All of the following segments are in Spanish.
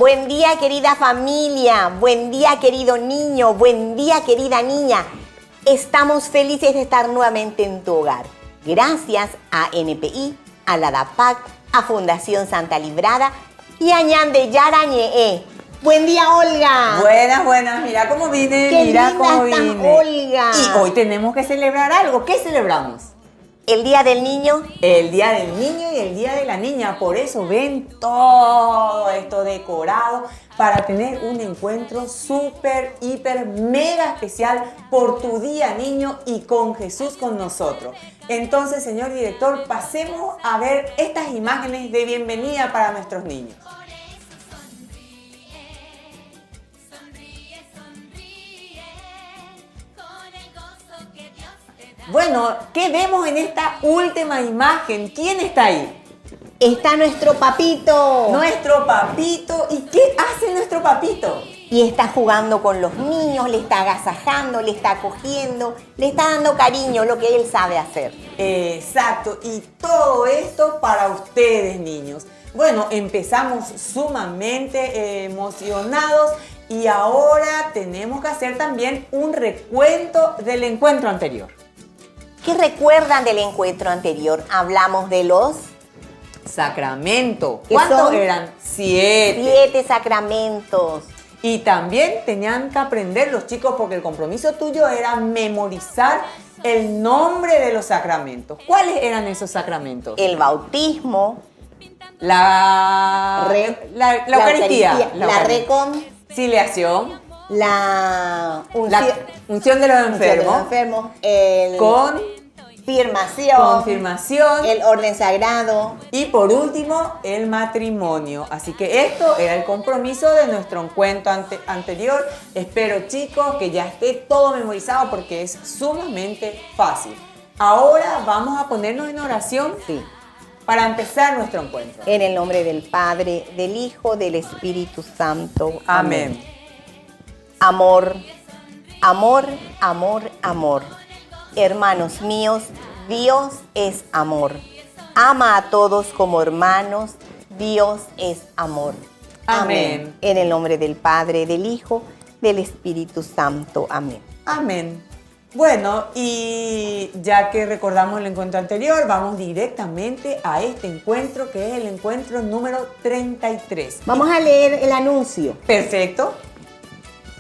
Buen día, querida familia. Buen día, querido niño. Buen día, querida niña. Estamos felices de estar nuevamente en tu hogar. Gracias a NPI, a la DAPAC, a Fundación Santa Librada y a Ñande Yarañe. Buen día, Olga. Buenas. Mira cómo vine, Qué mira linda cómo estás, vine. Olga. Y hoy tenemos que celebrar algo. ¿Qué celebramos? El Día del Niño. El Día del Niño y el Día de la Niña. Por eso ven todo esto decorado para tener un encuentro súper, hiper, mega especial por tu día, niño, y con Jesús con nosotros. Entonces, señor director, pasemos a ver estas imágenes de bienvenida para nuestros niños. Bueno, ¿qué vemos en esta última imagen? ¿Quién está ahí? Está nuestro papito. Nuestro papito. ¿Y qué hace nuestro papito? Y está jugando con los niños, le está agasajando, le está cogiendo, le está dando cariño, lo que él sabe hacer. Exacto. Y todo esto para ustedes, niños. Bueno, empezamos sumamente emocionados y ahora tenemos que hacer también un recuento del encuentro anterior. ¿Qué recuerdan del encuentro anterior? Hablamos de los sacramentos. ¿Qué ¿Cuántos son? eran? 7. 7 sacramentos. Y también tenían que aprender los chicos porque el compromiso tuyo era memorizar el nombre de los sacramentos. ¿Cuáles eran esos sacramentos? El bautismo, La Eucaristía, la reconciliación, la la unción de los enfermos, el confirmación, el orden sagrado y por último el matrimonio. Así que esto era el compromiso de nuestro encuentro anterior. Espero, chicos, que ya esté todo memorizado porque es sumamente fácil. Ahora vamos a ponernos en oración para empezar nuestro encuentro. En el nombre del Padre, del Hijo, del Espíritu Santo. Amén. Amor, amor, amor, amor. Hermanos míos, Dios es amor. Ama a todos como hermanos. Dios es amor. Amén. En el nombre del Padre, del Hijo, del Espíritu Santo. Amén. Amén. Bueno, y ya que recordamos el encuentro anterior, vamos directamente a este encuentro que es el encuentro número 33. Vamos a leer el anuncio. Perfecto.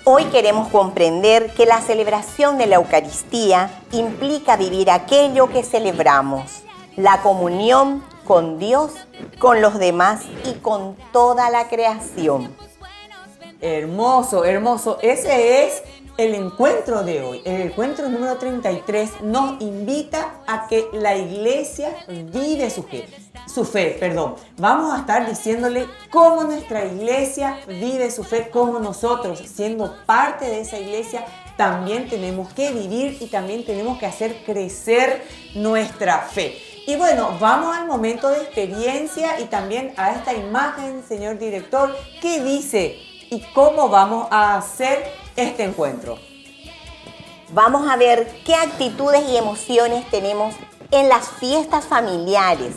Hoy queremos comprender que la celebración de la Eucaristía implica vivir aquello que celebramos, la comunión con Dios, con los demás y con toda la creación. Hermoso, hermoso. Ese es el encuentro de hoy. El encuentro número 33 nos invita a que la iglesia vive su fe. Vamos a estar diciéndole cómo nuestra iglesia vive su fe, cómo nosotros, siendo parte de esa iglesia, también tenemos que vivir y también tenemos que hacer crecer nuestra fe. Y bueno, vamos al momento de experiencia y también a esta imagen, señor director, ¿qué dice y cómo vamos a hacer este encuentro? Vamos a ver qué actitudes y emociones tenemos en las fiestas familiares.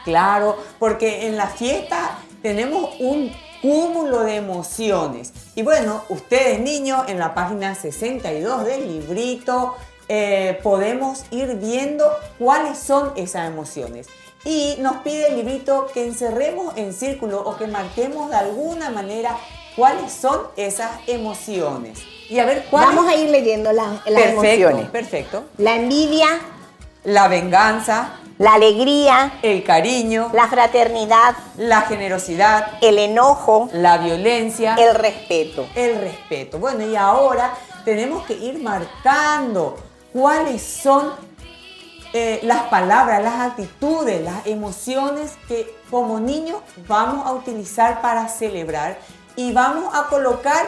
Claro, porque en la fiesta tenemos un cúmulo de emociones. Y bueno, ustedes niños, en la página 62 del librito, podemos ir viendo cuáles son esas emociones. Y nos pide el librito que encerremos en círculo o que marquemos de alguna manera cuáles son esas emociones. Y a ver cuáles. Vamos a ir leyendo las emociones. Perfecto. La envidia, La venganza, la alegría, el cariño, la fraternidad, la generosidad, el enojo, la violencia, el respeto. el respeto. Bueno, y ahora tenemos que ir marcando cuáles son las palabras, las actitudes, las emociones que como niños vamos a utilizar para celebrar y vamos a colocar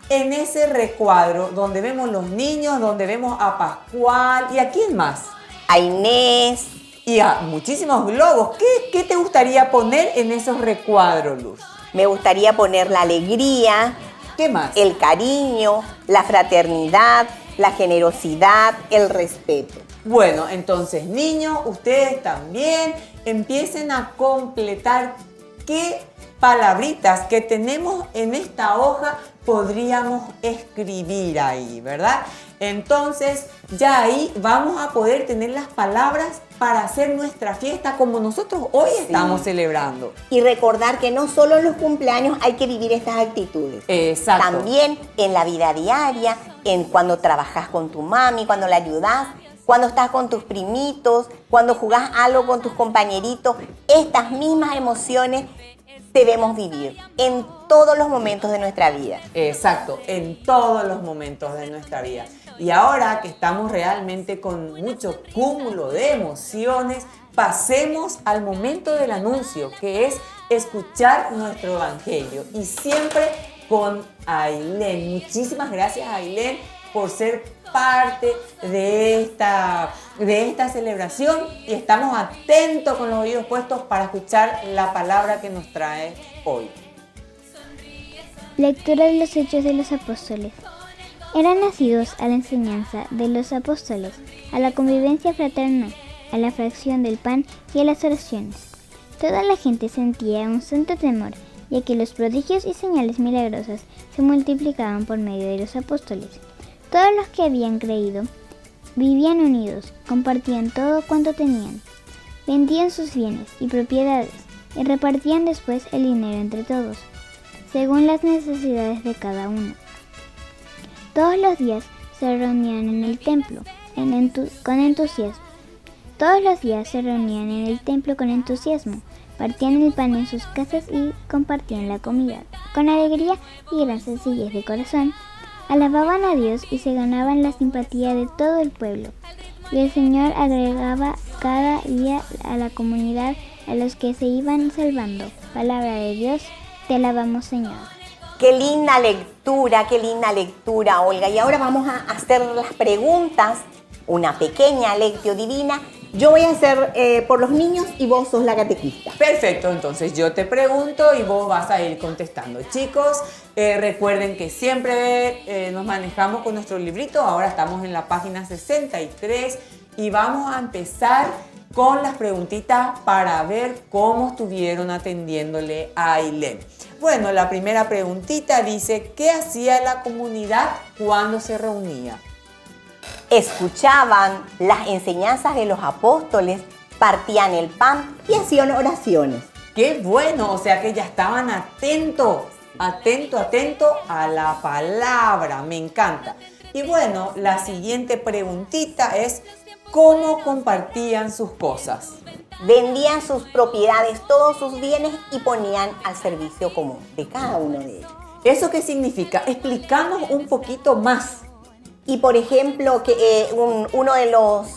en ese recuadro donde vemos los niños, donde vemos a Pascual y a quién más. A Inés. Y a muchísimos globos. ¿Qué te gustaría poner en esos recuadros, Luz? Me gustaría poner la alegría, ¿Qué más? el cariño, la fraternidad, la generosidad, el respeto. Bueno, entonces, niños, ustedes también empiecen a completar qué palabritas que tenemos en esta hoja, podríamos escribir ahí, ¿verdad? Entonces, ya ahí vamos a poder tener las palabras para hacer nuestra fiesta como nosotros hoy estamos celebrando. Y recordar que no solo en los cumpleaños hay que vivir estas actitudes. Exacto. También en la vida diaria, en cuando trabajas con tu mami, cuando la ayudas, cuando estás con tus primitos, cuando jugás algo con tus compañeritos. Estas mismas emociones debemos vivir en todos los momentos de nuestra vida. Exacto, en todos los momentos de nuestra vida. Y ahora que estamos realmente con mucho cúmulo de emociones, pasemos al momento del anuncio, que es escuchar nuestro evangelio. Y siempre con Ailén. Muchísimas gracias, Ailén, por ser parte de esta celebración, y estamos atentos con los oídos puestos para escuchar la palabra que nos trae hoy. Lectura de los Hechos de los Apóstoles. Eran nacidos a la enseñanza de los apóstoles, a la convivencia fraternal, a la fracción del pan y a las oraciones. Toda la gente sentía un santo temor, ya que los prodigios y señales milagrosas se multiplicaban por medio de los apóstoles. Todos los que habían creído vivían unidos, compartían todo cuanto tenían, vendían sus bienes y propiedades y repartían después el dinero entre todos, según las necesidades de cada uno. Todos los días se reunían en el templo con entusiasmo. Todos los días se reunían en el templo con entusiasmo, partían el pan en sus casas y compartían la comida. Con alegría y gran sencillez de corazón, alababan a Dios y se ganaban la simpatía de todo el pueblo. Y el Señor agregaba cada día a la comunidad a los que se iban salvando. Palabra de Dios, te alabamos, Señor. Qué linda lectura, Olga. Y ahora vamos a hacer las preguntas, una pequeña lectio divina. Yo voy a hacer por los niños y vos sos la catequista. Perfecto, entonces yo te pregunto y vos vas a ir contestando. Chicos, recuerden que siempre nos manejamos con nuestro librito. Ahora estamos en la página 63 y vamos a empezar con las preguntitas para ver cómo estuvieron atendiéndole a Ailén. Bueno, la primera preguntita dice, ¿qué hacía la comunidad cuando se reunía? Escuchaban las enseñanzas de los apóstoles, partían el pan y hacían oraciones. ¡Qué bueno! O sea que ya estaban atentos a la palabra. Me encanta. Y bueno, la siguiente preguntita es, ¿cómo compartían sus cosas? Vendían sus propiedades, todos sus bienes y ponían al servicio común de cada uno de ellos. ¿Eso qué significa? Explícanos un poquito más. Y por ejemplo, que uno de los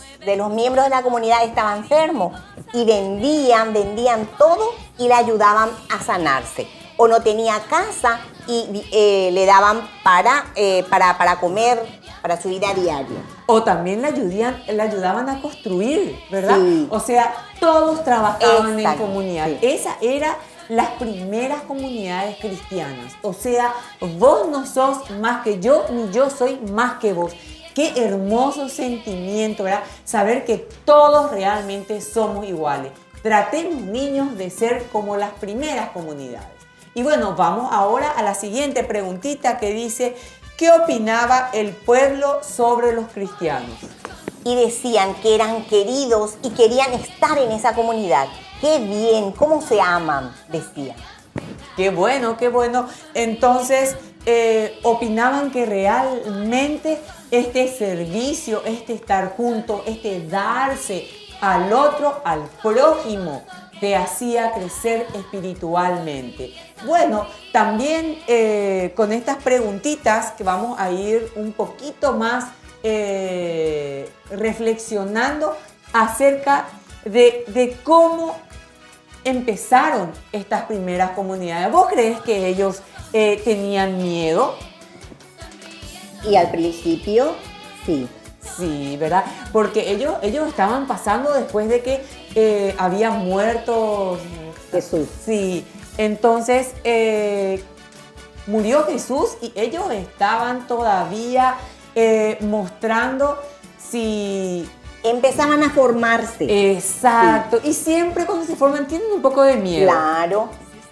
miembros de la comunidad estaba enfermo y vendían todo y le ayudaban a sanarse. O no tenía casa y le daban para comer, para su vida diaria. O también le ayudaban a construir, ¿verdad? Sí. O sea, todos trabajaban en Exacto, comunidad. sí. Esa era las primeras comunidades cristianas. O sea, vos no sos más que yo, ni yo soy más que vos. Qué hermoso sentimiento, ¿verdad? Saber que todos realmente somos iguales. Tratemos, niños, de ser como las primeras comunidades. Y bueno, vamos ahora a la siguiente preguntita que dice, ¿qué opinaba el pueblo sobre los cristianos? Y decían que eran queridos y querían estar en esa comunidad. ¡Qué bien! ¿Cómo se aman? Decían. ¡Qué bueno, qué bueno! Entonces, opinaban que realmente este servicio, este estar juntos, este darse al otro, al prójimo, te hacía crecer espiritualmente. Bueno, también con estas preguntitas que vamos a ir un poquito más reflexionando acerca de cómo empezaron estas primeras comunidades. ¿Vos crees que ellos tenían miedo? Y al principio, sí. Sí, ¿verdad? Porque ellos estaban pasando después de que había muerto Jesús. Sí, entonces murió Jesús y ellos estaban todavía mostrando si... Empezaban a formarse. Exacto, sí. Y siempre cuando se forman tienen un poco de miedo. Claro,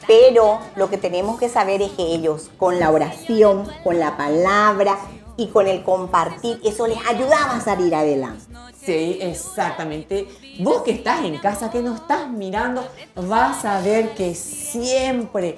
Pero lo que tenemos que saber es que ellos con la oración, con la palabra y con el compartir, eso les ayudaba a salir adelante. Sí, exactamente. Vos que estás en casa, que nos estás mirando, vas a ver que siempre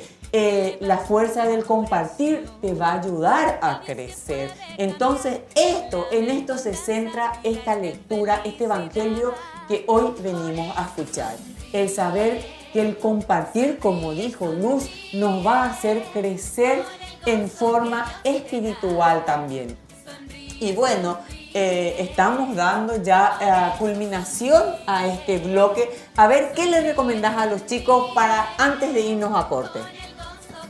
la fuerza del compartir te va a ayudar a crecer. Entonces, en esto se centra esta lectura, este evangelio que hoy venimos a escuchar. El saber que el compartir, como dijo Luz, nos va a hacer crecer en forma espiritual también. Y bueno, estamos dando ya culminación a este bloque. A ver, ¿qué les recomendás a los chicos para antes de irnos a corte?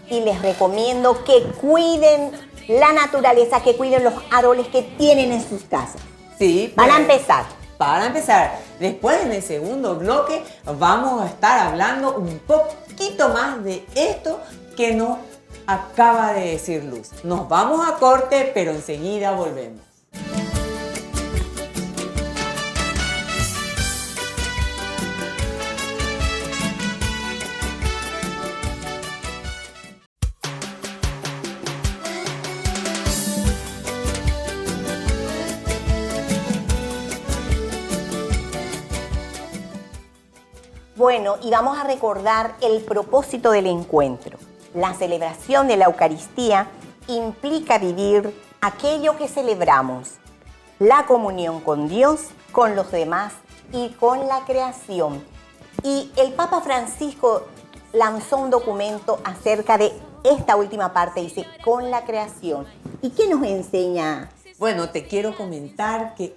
Y les recomiendo que cuiden la naturaleza, que cuiden los árboles que tienen en sus casas. Sí. Para empezar. Para empezar, después en el segundo bloque vamos a estar hablando un poquito más de esto que nos acaba de decir Luz. Nos vamos a corte, pero enseguida volvemos. Bueno, y vamos a recordar el propósito del encuentro. La celebración de la Eucaristía implica vivir aquello que celebramos, la comunión con Dios, con los demás y con la creación. Y el Papa Francisco lanzó un documento acerca de esta última parte, dice, con la creación. ¿Y qué nos enseña? Bueno, te quiero comentar que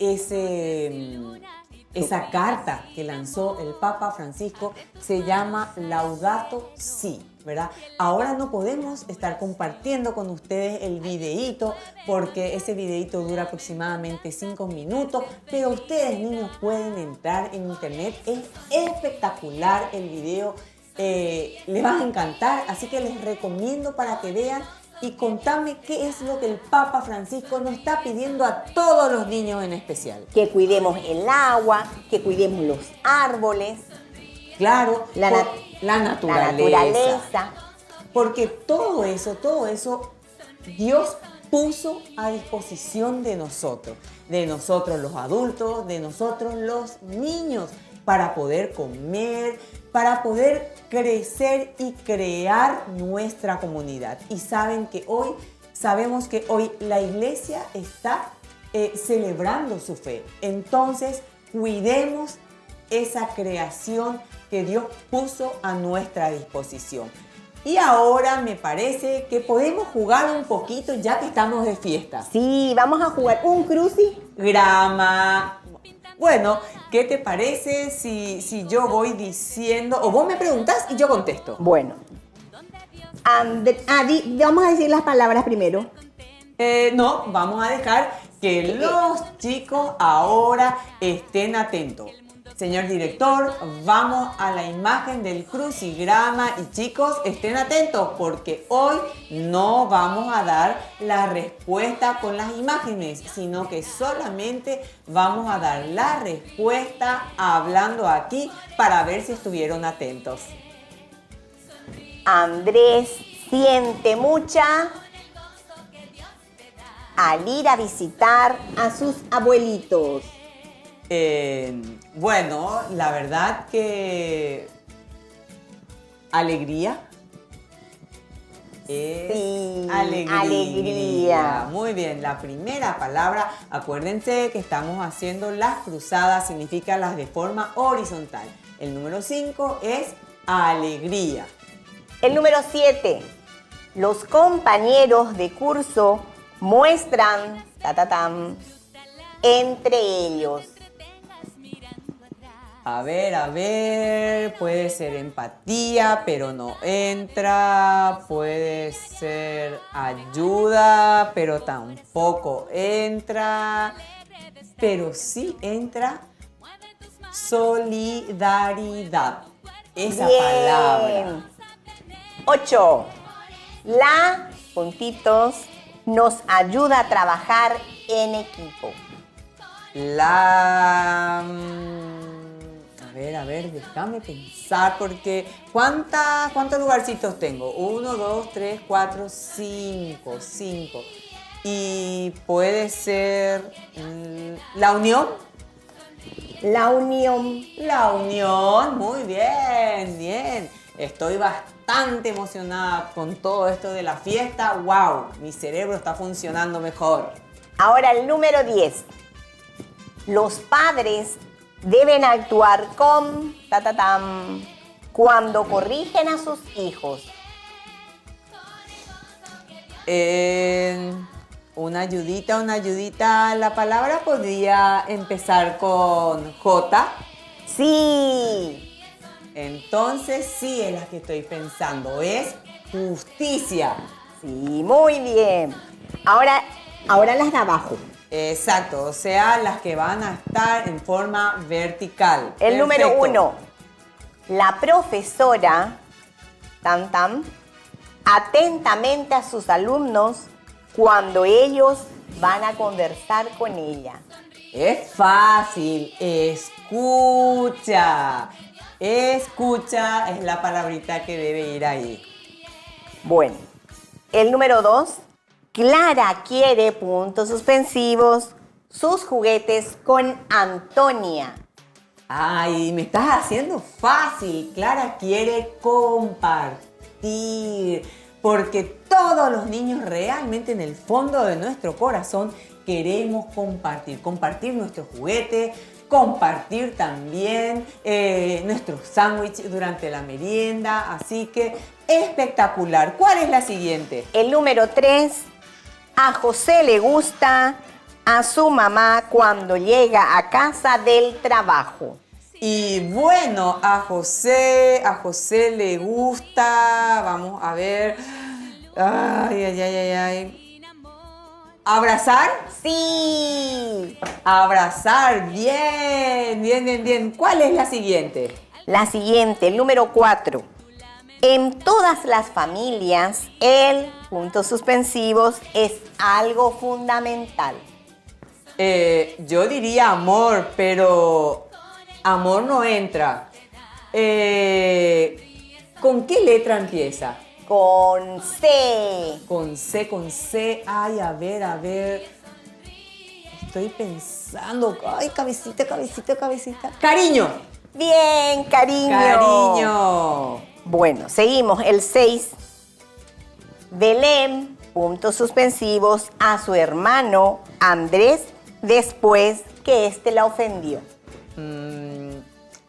esa carta que lanzó el Papa Francisco se llama Laudato Si, ¿verdad? Ahora no podemos estar compartiendo con ustedes el videíto porque ese videíto dura aproximadamente 5 minutos, pero ustedes, niños, pueden entrar en internet. Es espectacular el video, les va a encantar, así que les recomiendo para que vean. Y contame qué es lo que el Papa Francisco nos está pidiendo a todos los niños en especial. Que cuidemos el agua, que cuidemos los árboles. Claro, la naturaleza. Porque todo eso Dios puso a disposición de nosotros los adultos, de nosotros los niños, para poder comer, para poder crecer y crear nuestra comunidad. Y sabemos que hoy la iglesia está celebrando su fe. Entonces, cuidemos esa creación que Dios puso a nuestra disposición. Y ahora me parece que podemos jugar un poquito ya que estamos de fiesta. Sí, vamos a jugar un crucigrama. Bueno, ¿qué te parece si yo voy diciendo, o vos me preguntás y yo contesto? Bueno, vamos a decir las palabras primero. No, vamos a dejar que los chicos ahora estén atentos. Señor director, vamos a la imagen del crucigrama y chicos, estén atentos porque hoy no vamos a dar la respuesta con las imágenes, sino que solamente vamos a dar la respuesta hablando aquí para ver si estuvieron atentos. Andrés siente mucha al ir a visitar a sus abuelitos. Bueno, la verdad que alegría. Sí, alegría. Muy bien, la primera palabra, acuérdense que estamos haciendo las cruzadas, significa las de forma horizontal. El número 5 es alegría. El número 7, los compañeros de curso muestran entre ellos. A ver, puede ser empatía, pero no entra. Puede ser ayuda, pero tampoco entra. Pero sí entra solidaridad. Esa Bien. palabra. 8. La, puntitos, nos ayuda a trabajar en equipo. A déjame pensar porque ¿cuántos lugarcitos tengo? 1, 2, 3, 4, 5. Y puede ser la unión. La unión. La unión, muy bien, bien. Estoy bastante emocionada con todo esto de la fiesta. ¡Wow! Mi cerebro está funcionando mejor. Ahora el número 10. Los padres deben actuar con cuando corrigen a sus hijos. Una ayudita. La palabra podría empezar con J. Sí. Entonces sí es la que estoy pensando. Es justicia. Sí, muy bien. Ahora las de abajo. Exacto, o sea, las que van a estar en forma vertical. El número Perfecto. 1. La profesora, atentamente a sus alumnos cuando ellos van a conversar con ella. Es fácil, escucha. Escucha es la palabrita que debe ir ahí. Bueno, el número 2. Clara quiere, puntos suspensivos, sus juguetes con Antonia. Ay, me estás haciendo fácil. Clara quiere compartir. Porque todos los niños realmente en el fondo de nuestro corazón queremos compartir. Compartir nuestros juguetes, compartir también nuestros sándwiches durante la merienda. Así que espectacular. ¿Cuál es la siguiente? El número 3. A José le gusta a su mamá cuando llega a casa del trabajo. Y bueno, a José le gusta, vamos a ver, ay. ¿Abrazar? Sí. Abrazar, bien. ¿Cuál es la siguiente? La siguiente, el número 4. En todas las familias, el, puntos suspensivos, es algo fundamental. Yo diría amor, pero amor no entra. ¿Con qué letra empieza? Con C. Con C. Ay, a ver. Estoy pensando. Ay, cabecita. Cariño. Bien, cariño. Bueno, seguimos. El 6. Belén, puntos suspensivos, a su hermano Andrés después que éste la ofendió.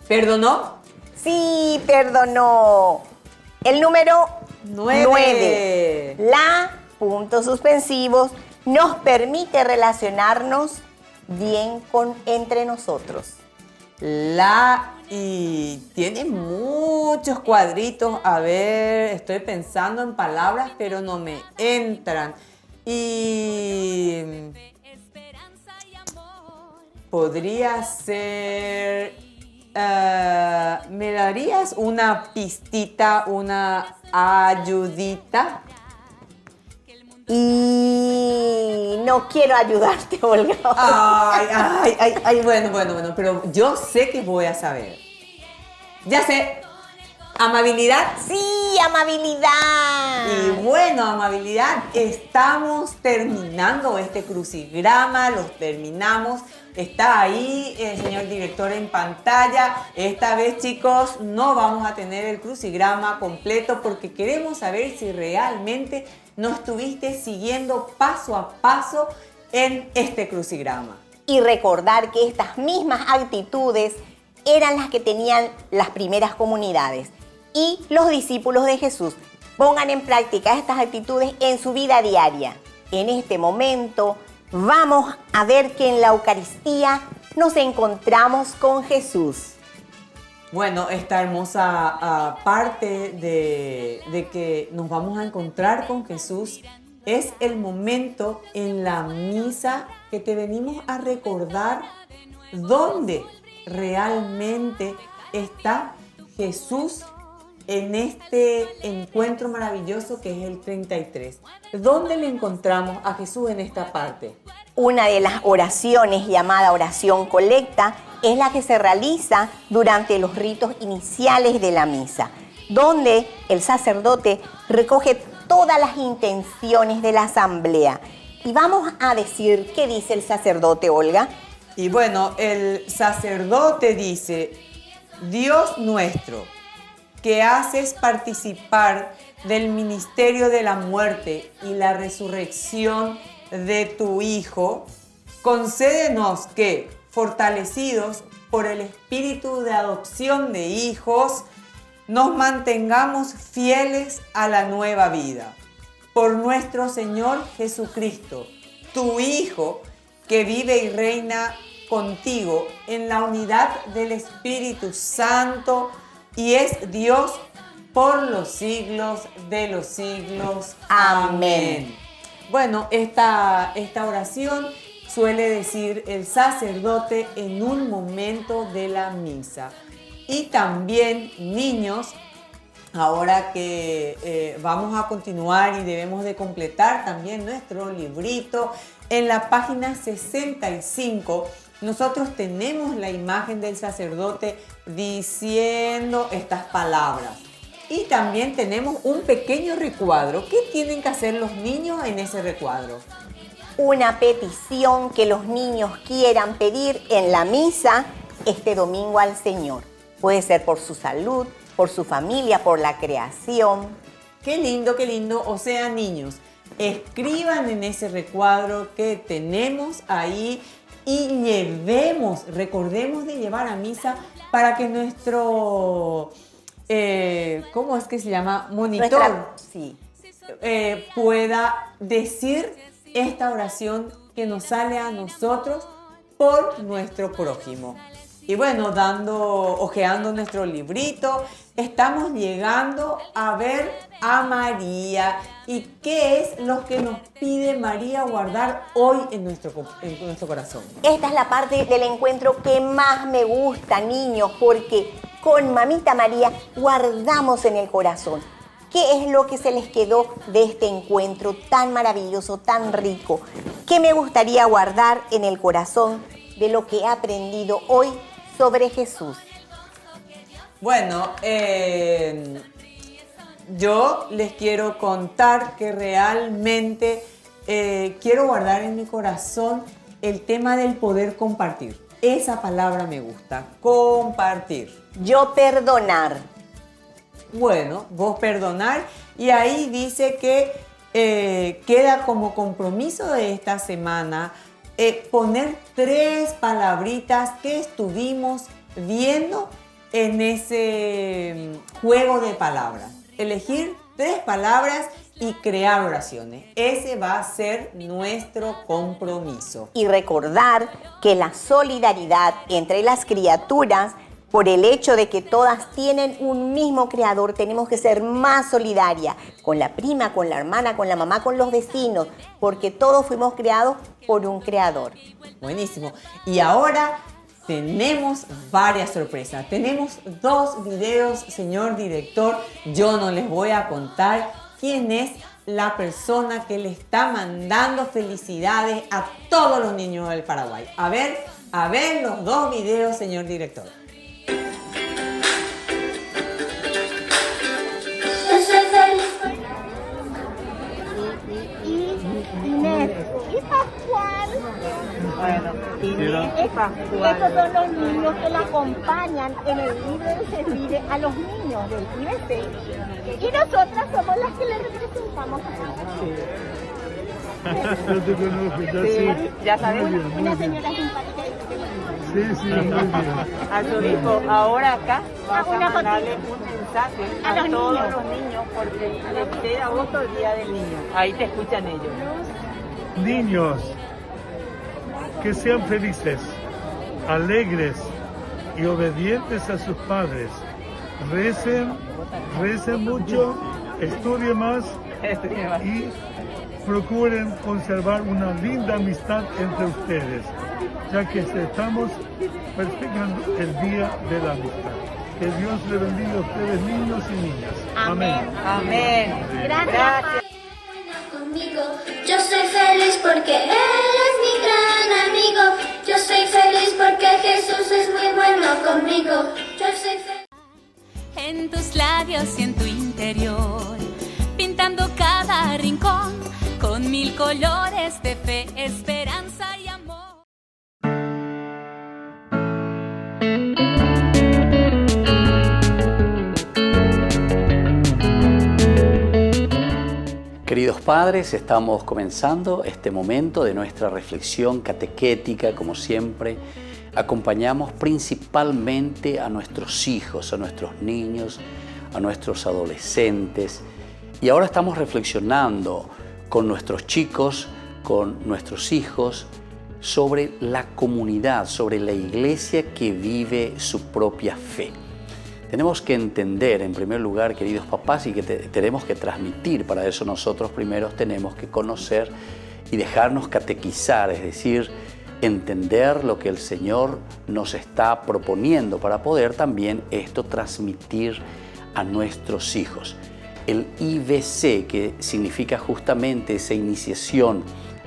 ¿Perdonó? Sí, perdonó. El número 9. La, puntos suspensivos, nos permite relacionarnos bien entre nosotros. Y tiene muchos cuadritos. A ver, estoy pensando en palabras, pero no me entran. Y podría ser... ¿me darías una pistita, una ayudita? Y no quiero ayudarte, Olga. Ay, bueno, pero yo sé que voy a saber. Ya sé, amabilidad. Sí, amabilidad. Y bueno, amabilidad, estamos terminando este crucigrama, los terminamos. Está ahí el señor director en pantalla. Esta vez, chicos, no vamos a tener el crucigrama completo porque queremos saber si realmente nos estuviste siguiendo paso a paso en este crucigrama. Y recordar que estas mismas actitudes eran las que tenían las primeras comunidades y los discípulos de Jesús. Pongan en práctica estas actitudes en su vida diaria. En este momento vamos a ver que en la Eucaristía nos encontramos con Jesús. Bueno, esta hermosa parte de que nos vamos a encontrar con Jesús es el momento en la misa que te venimos a recordar dónde realmente está Jesús en este encuentro maravilloso que es el 33. ¿Dónde le encontramos a Jesús en esta parte? Una de las oraciones llamada oración colecta es la que se realiza durante los ritos iniciales de la misa, donde el sacerdote recoge todas las intenciones de la asamblea. Y vamos a decir qué dice el sacerdote, Olga. Y bueno, el sacerdote dice: Dios nuestro, que haces participar del misterio de la muerte y la resurrección de tu Hijo, concédenos que, fortalecidos por el espíritu de adopción de hijos, nos mantengamos fieles a la nueva vida. Por nuestro Señor Jesucristo, tu Hijo, que vive y reina contigo en la unidad del Espíritu Santo y es Dios por los siglos de los siglos. Amén. Bueno, esta oración suele decir el sacerdote en un momento de la misa. Y también, niños, ahora que vamos a continuar y debemos de completar también nuestro librito, en la página 65 nosotros tenemos la imagen del sacerdote diciendo estas palabras. Y también tenemos un pequeño recuadro. ¿Qué tienen que hacer los niños en ese recuadro? Una petición que los niños quieran pedir en la misa este domingo al Señor. Puede ser por su salud, por su familia, por la creación. Qué lindo, qué lindo. O sea, niños, escriban en ese recuadro que tenemos ahí y recordemos de llevar a misa para que nuestro, ¿cómo es que se llama? Monitor. Sí. Pueda decir esta oración que nos sale a nosotros por nuestro prójimo. Y bueno, ojeando nuestro librito, estamos llegando a ver a María. ¿Y qué es lo que nos pide María guardar hoy en nuestro corazón? Esta es la parte del encuentro que más me gusta, niños, porque con Mamita María guardamos en el corazón. ¿Qué es lo que se les quedó de este encuentro tan maravilloso, tan rico? ¿Qué me gustaría guardar en el corazón de lo que he aprendido hoy sobre Jesús? Bueno, yo les quiero contar que realmente quiero guardar en mi corazón el tema del poder compartir. Esa palabra me gusta, compartir. Yo perdonar. Bueno, vos perdonar, y ahí dice que queda como compromiso de esta semana poner 3 palabritas que estuvimos viendo en ese juego de palabras. Elegir 3 palabras y crear oraciones. Ese va a ser nuestro compromiso. Y recordar que la solidaridad entre las criaturas, por el hecho de que todas tienen un mismo creador, tenemos que ser más solidarias con la prima, con la hermana, con la mamá, con los vecinos, porque todos fuimos creados por un creador. Buenísimo. Y ahora tenemos varias sorpresas. Tenemos 2 videos, señor director. Yo no les voy a contar quién es la persona que le está mandando felicidades a todos los niños del Paraguay. A ver los 2 videos, señor director. Inés y Pascual. Bueno, Inés y Pascual. Estos son los niños que la acompañan en el libro de servir a los niños del IBC. Y nosotras somos las que le representamos a ellos. Yo te conozco, ya sí. Ya sabes, una señora simpática. Sí, muy bien. Arzobispo, ahora acá vamos a mandarle un mensaje a todos los niños porque el 3 de agosto es el Día del Niño. Ahí te escuchan ellos. Niños, que sean felices, alegres y obedientes a sus padres. Recen mucho, estudien más y procuren conservar una linda amistad entre ustedes, ya que estamos festejando el Día de la Amistad. Que Dios le bendiga a ustedes, niños y niñas. Amén. Amén. Gracias. Conmigo. Yo soy feliz porque Él es mi gran amigo. Yo soy feliz porque Jesús es interior, pintando cada rincón con 1000 colores de fe, esperanza y amor. Queridos padres, estamos comenzando este momento de nuestra reflexión catequética. Como siempre, acompañamos principalmente a nuestros hijos, a nuestros niños, a nuestros adolescentes. Y ahora estamos reflexionando con nuestros chicos, con nuestros hijos, sobre la comunidad, sobre la iglesia que vive su propia fe. Tenemos que entender, en primer lugar, queridos papás, y que tenemos que transmitir. Para eso nosotros primero tenemos que conocer y dejarnos catequizar, es decir, entender lo que el Señor nos está proponiendo para poder también esto transmitir a nuestros hijos. El IBC, que significa justamente esa iniciación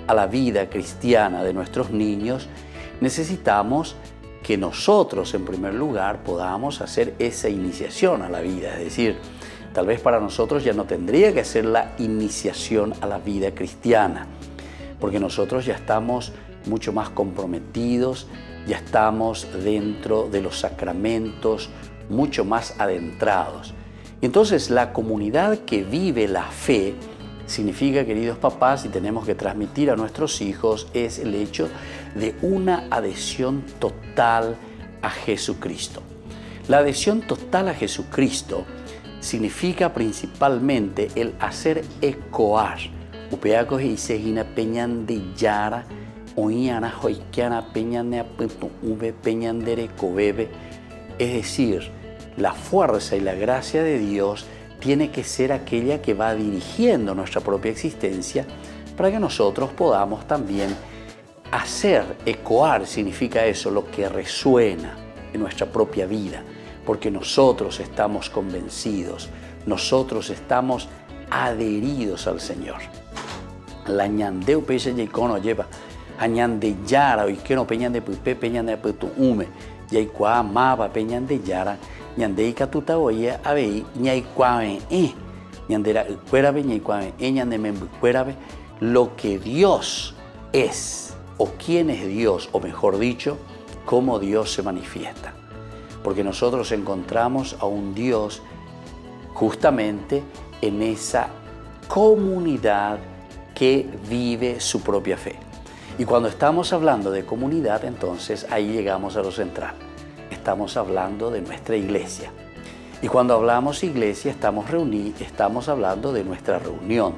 a la vida cristiana de nuestros niños, necesitamos que nosotros en primer lugar podamos hacer esa iniciación a la vida. Es decir, tal vez para nosotros ya no tendría que ser la iniciación a la vida cristiana, porque nosotros ya estamos mucho más comprometidos, ya estamos dentro de los sacramentos, mucho más adentrados. Y entonces la comunidad que vive la fe significa, queridos papás, y tenemos que transmitir a nuestros hijos, es el hecho de una adhesión total a Jesucristo. La adhesión total a Jesucristo significa principalmente el hacer ecoar. Upeacos y segina peñan de yara, oiana joikiana peñan de apunto, peñan de recobebe. Es decir, la fuerza y la gracia de Dios tiene que ser aquella que va dirigiendo nuestra propia existencia para que nosotros podamos también hacer, ecoar, significa eso, lo que resuena en nuestra propia vida, porque nosotros estamos convencidos, nosotros estamos adheridos al Señor. La ñandeu peche yecono lleva a ñande yara, y que no peñan de pupe, peñan de putu ume, yaikua maba peñan de yara, ñandei catuta oye abei ñaikuabe ñandera cuerabe ñaikuabe ñandeme cuerabe. Lo que Dios es, o quién es Dios, o mejor dicho, cómo Dios se manifiesta. Porque nosotros encontramos a un Dios justamente en esa comunidad que vive su propia fe. Y cuando estamos hablando de comunidad, entonces ahí llegamos a lo central. Estamos hablando de nuestra iglesia. Y cuando hablamos iglesia, estamos hablando de nuestra reunión,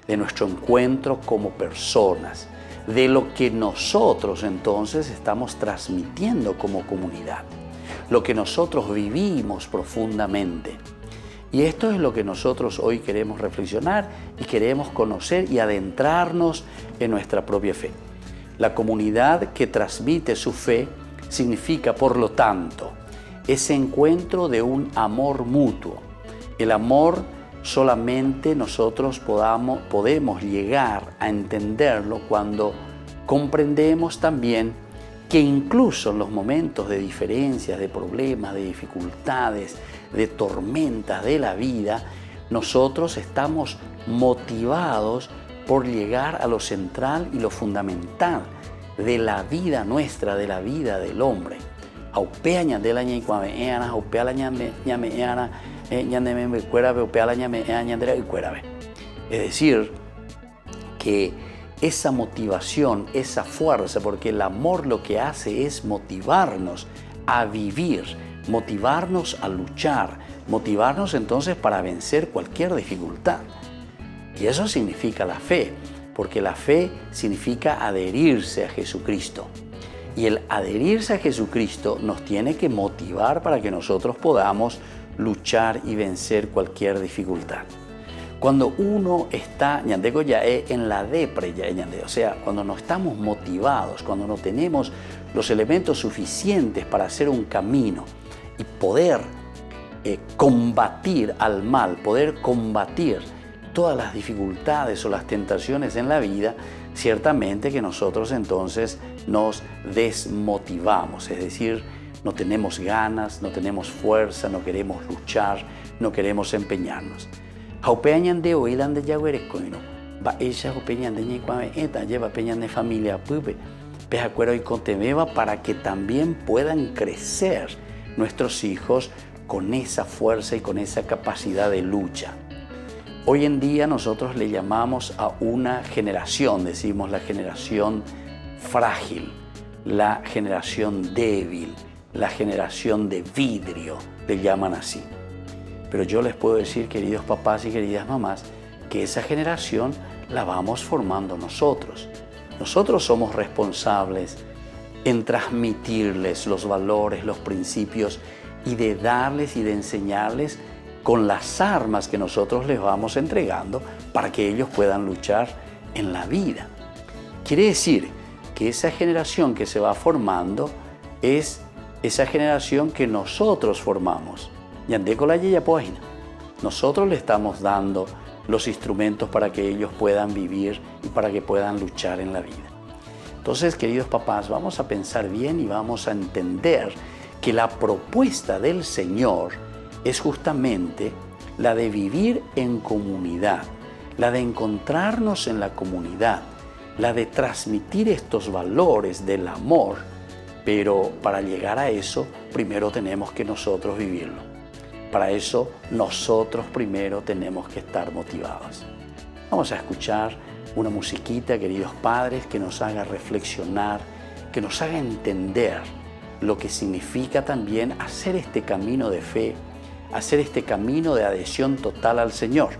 de nuestro encuentro como personas, de lo que nosotros entonces estamos transmitiendo como comunidad, lo que nosotros vivimos profundamente. Y esto es lo que nosotros hoy queremos reflexionar y queremos conocer y adentrarnos en nuestra propia fe. La comunidad que transmite su fe significa, por lo tanto, ese encuentro de un amor mutuo. El amor solamente nosotros podemos llegar a entenderlo cuando comprendemos también que incluso en los momentos de diferencias, de problemas, de dificultades, de tormentas de la vida, nosotros estamos motivados por llegar a lo central y lo fundamental de la vida nuestra, de la vida del hombre. Es decir, que esa motivación, esa fuerza, porque el amor lo que hace es motivarnos a vivir, motivarnos a luchar, motivarnos entonces para vencer cualquier dificultad. Y eso significa la fe, porque la fe significa adherirse a Jesucristo. Y el adherirse a Jesucristo nos tiene que motivar para que nosotros podamos luchar y vencer cualquier dificultad. Cuando uno está, ñandego ya en la depre, o sea, cuando no estamos motivados, cuando no tenemos los elementos suficientes para hacer un camino y poder combatir al mal, poder combatir todas las dificultades o las tentaciones en la vida, ciertamente que nosotros entonces nos desmotivamos, es decir, no tenemos ganas, no tenemos fuerza, no queremos luchar, no queremos empeñarnos. Haupeñan de oilan de yaguerecoino. Va ella haupeñan de ñicuame eta lleva peñan de familia pupe. Pejacuero y contemeba para que también puedan crecer nuestros hijos con esa fuerza y con esa capacidad de lucha. Hoy en día nosotros le llamamos a una generación, decimos la generación frágil, la generación débil, la generación de vidrio, le llaman así. Pero yo les puedo decir, queridos papás y queridas mamás, que esa generación la vamos formando nosotros. Nosotros somos responsables en transmitirles los valores, los principios y de darles y de enseñarles con las armas que nosotros les vamos entregando para que ellos puedan luchar en la vida. Quiere decir que esa generación que se va formando es esa generación que nosotros formamos. Nosotros le estamos dando los instrumentos para que ellos puedan vivir y para que puedan luchar en la vida. Entonces, queridos papás, vamos a pensar bien y vamos a entender que la propuesta del Señor es justamente la de vivir en comunidad, la de encontrarnos en la comunidad, la de transmitir estos valores del amor, pero para llegar a eso, primero tenemos que nosotros vivirlo. Para eso, nosotros primero tenemos que estar motivados. Vamos a escuchar una musiquita, queridos padres, que nos haga reflexionar, que nos haga entender lo que significa también hacer este camino de fe, hacer este camino de adhesión total al Señor.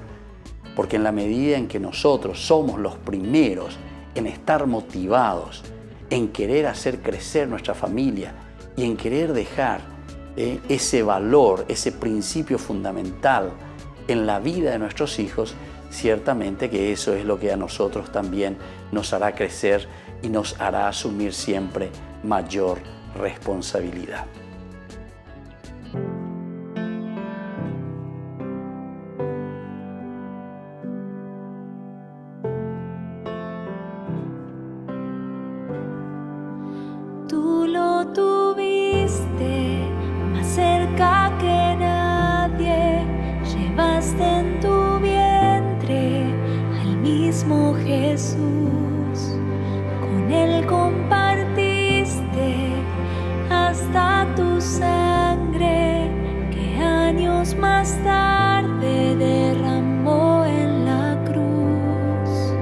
Porque en la medida en que nosotros somos los primeros en estar motivados, en querer hacer crecer nuestra familia y en querer dejar ese valor, ese principio fundamental en la vida de nuestros hijos, ciertamente que eso es lo que a nosotros también nos hará crecer y nos hará asumir siempre mayor responsabilidad. Tú lo tuviste más cerca que nadie, llevaste en tu vientre al mismo Jesús, con él compartiste hasta tu sangre, que años más tarde derramó en la cruz.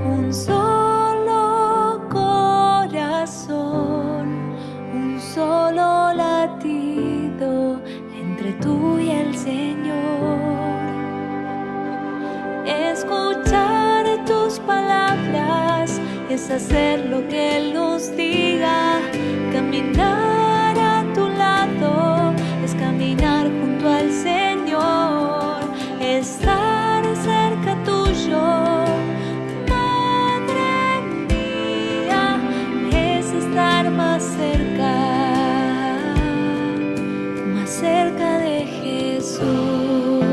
Un solo corazón, un solo latido entre tú y el Señor. Escuchar tus palabras es hacer lo que Él nos diga. Caminar a tu lado es caminar junto al Señor. Estar cerca tuyo, Madre mía, es estar más cerca de Jesús,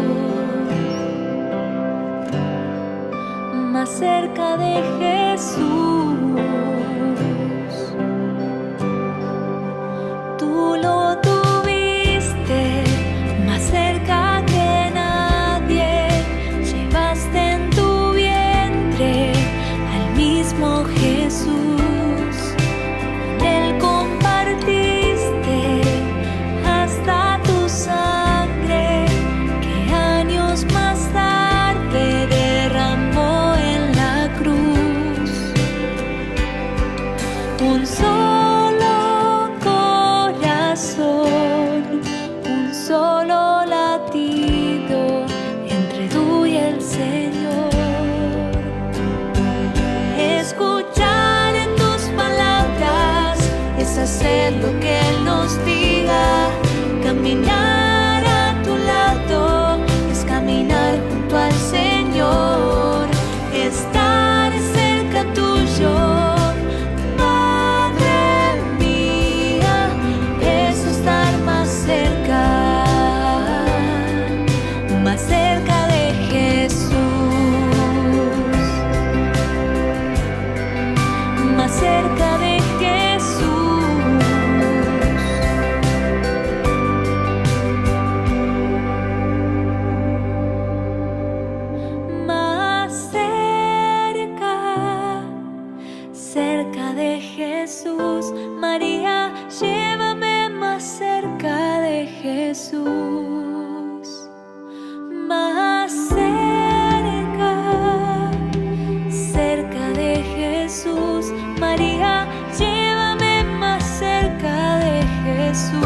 más cerca de Jesús. Tú lo tuviste más cerca que nadie, llevaste en tu vientre al mismo Jesús, con él compartiste hasta tu sangre, que años más tarde derramó en la cruz. Un solo corazón, un solo latido entre tú y el Señor. Escuchar en tus palabras es hacer lo que Él nos diga. Caminar a tu lado es caminar junto al Señor. Estar cerca tuyo, Madre Jesús. María, llévame más cerca de Jesús. Más cerca de Jesús. María, llévame más cerca de Jesús.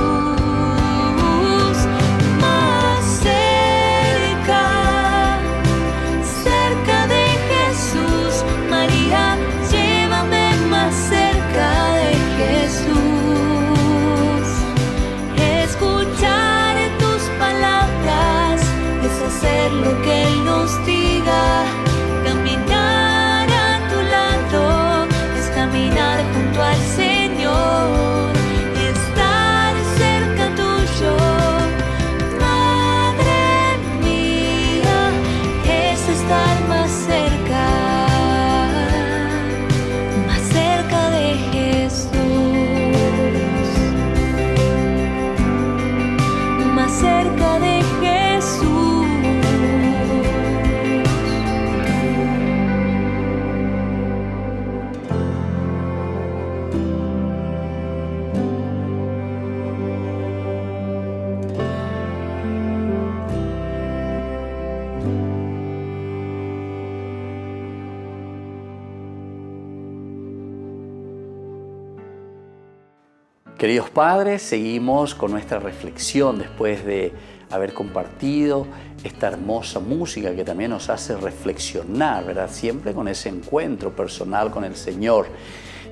Más cerca de Jesús. María, llévame más cerca de Jesús. Escuchar tus palabras es hacer lo que Él nos diga. Caminar a tu lado es caminar junto al Señor. Estar cerca tuyo, Madre mía, es estar más cerca de Jesús. Más cerca de Jesús. Queridos padres, seguimos con nuestra reflexión después de haber compartido esta hermosa música que también nos hace reflexionar, ¿verdad? Siempre con ese encuentro personal con el Señor.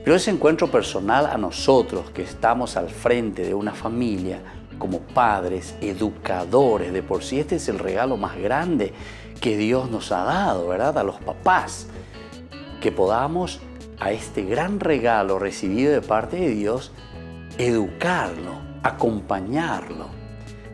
Pero ese encuentro personal a nosotros que estamos al frente de una familia, como padres, educadores, de por sí este es el regalo más grande que Dios nos ha dado, ¿verdad? A los papás, que podamos a este gran regalo recibido de parte de Dios, educarlo, acompañarlo.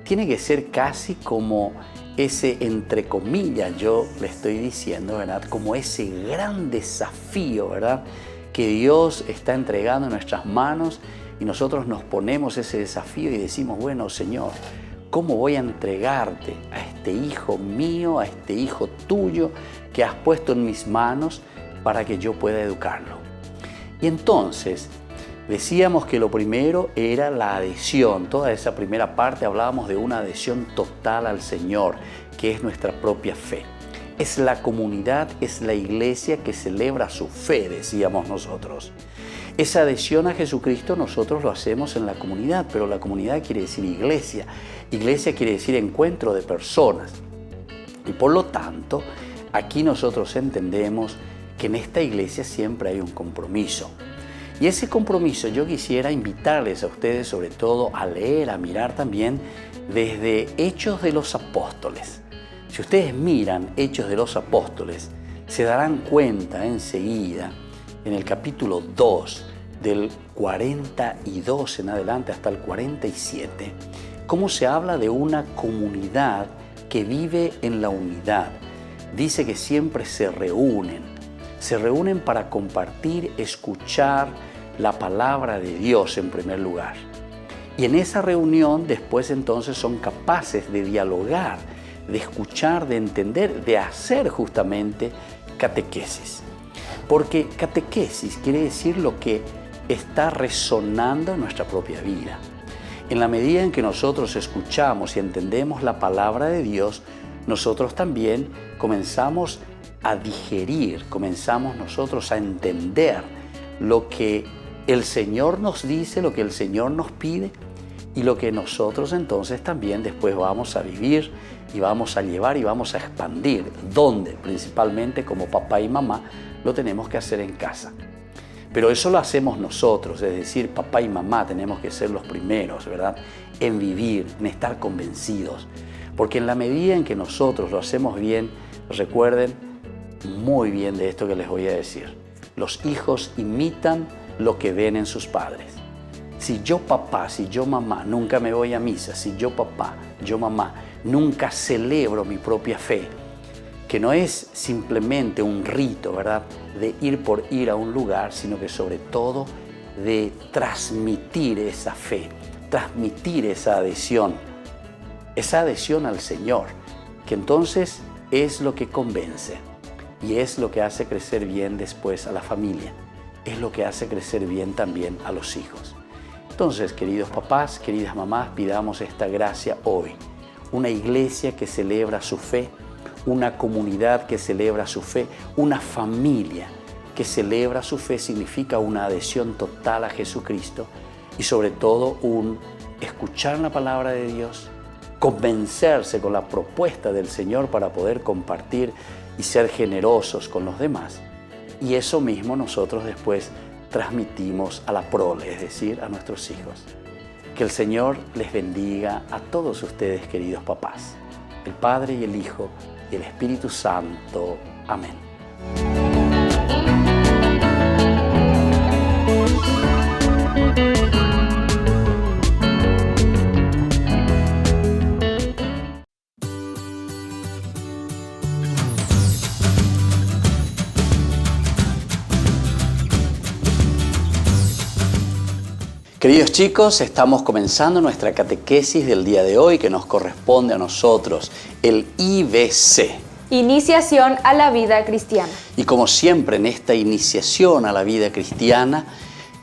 Tiene que ser casi como ese, entre comillas, yo le estoy diciendo, ¿verdad? Como ese gran desafío, ¿verdad? Que Dios está entregando en nuestras manos y nosotros nos ponemos ese desafío y decimos, bueno, Señor, ¿cómo voy a entregarte a este hijo mío, a este hijo tuyo que has puesto en mis manos para que yo pueda educarlo? Y entonces, decíamos que lo primero era la adhesión. Toda esa primera parte hablábamos de una adhesión total al Señor, que es nuestra propia fe. Es la comunidad, es la iglesia que celebra su fe, decíamos nosotros. Esa adhesión a Jesucristo nosotros lo hacemos en la comunidad, pero la comunidad quiere decir iglesia. Iglesia quiere decir encuentro de personas. Y por lo tanto, aquí nosotros entendemos que en esta iglesia siempre hay un compromiso. Y ese compromiso yo quisiera invitarles a ustedes sobre todo a leer, a mirar también desde Hechos de los Apóstoles. Si ustedes miran Hechos de los Apóstoles, se darán cuenta enseguida, en el capítulo 2, del 42 en adelante hasta el 47, cómo se habla de una comunidad que vive en la unidad. Dice que siempre se reúnen para compartir, escuchar la palabra de Dios en primer lugar. Y en esa reunión después entonces son capaces de dialogar, de escuchar, de entender, de hacer justamente catequesis. Porque catequesis quiere decir lo que está resonando en nuestra propia vida. En la medida en que nosotros escuchamos y entendemos la palabra de Dios, nosotros también comenzamos a digerir, comenzamos nosotros a entender lo que el Señor nos dice, lo que el Señor nos pide y lo que nosotros entonces también después vamos a vivir y vamos a llevar y vamos a expandir. ¿Dónde? Principalmente como papá y mamá lo tenemos que hacer en casa. Pero eso lo hacemos nosotros, es decir, papá y mamá tenemos que ser los primeros, ¿verdad? En vivir, en estar convencidos. Porque en la medida en que nosotros lo hacemos bien, recuerden muy bien de esto que les voy a decir. Los hijos imitan lo que ven en sus padres. Si yo papá, si yo mamá nunca me voy a misa, si yo papá, yo mamá nunca celebro mi propia fe, que no es simplemente un rito, ¿verdad?, de ir por ir a un lugar, sino que sobre todo de transmitir esa fe, transmitir esa adhesión al Señor, que entonces es lo que convence y es lo que hace crecer bien después a la familia. es lo que hace crecer bien también a los hijos. Entonces, queridos papás, queridas mamás, pidamos esta gracia hoy. Una iglesia que celebra su fe, una comunidad que celebra su fe, una familia que celebra su fe significa una adhesión total a Jesucristo y sobre todo un escuchar la palabra de Dios, convencerse con la propuesta del Señor para poder compartir y ser generosos con los demás. Y eso mismo nosotros después transmitimos a la prole, es decir, a nuestros hijos. Que el Señor les bendiga a todos ustedes, queridos papás, el Padre y el Hijo y el Espíritu Santo. Amén. Queridos chicos, estamos comenzando nuestra catequesis del día de hoy que nos corresponde a nosotros, el IBC. Iniciación a la vida cristiana. Y como siempre en esta iniciación a la vida cristiana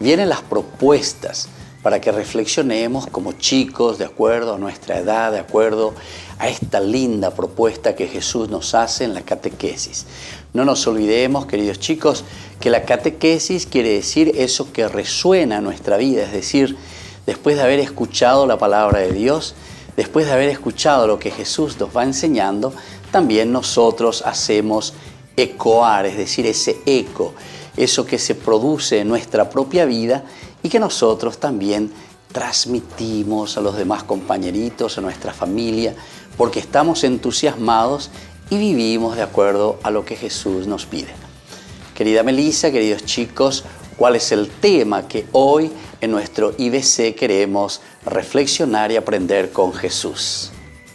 vienen las propuestas para que reflexionemos como chicos de acuerdo a nuestra edad, de acuerdo a esta linda propuesta que Jesús nos hace en la catequesis. No nos olvidemos, queridos chicos, que la catequesis quiere decir eso que resuena en nuestra vida, es decir, después de haber escuchado la palabra de Dios, después de haber escuchado lo que Jesús nos va enseñando, también nosotros hacemos ecoar, es decir, ese eco, eso que se produce en nuestra propia vida y que nosotros también transmitimos a los demás compañeritos, a nuestra familia, porque estamos entusiasmados y vivimos de acuerdo a lo que Jesús nos pide. Querida Melissa, queridos chicos, ¿cuál es el tema que hoy en nuestro IBC queremos reflexionar y aprender con Jesús?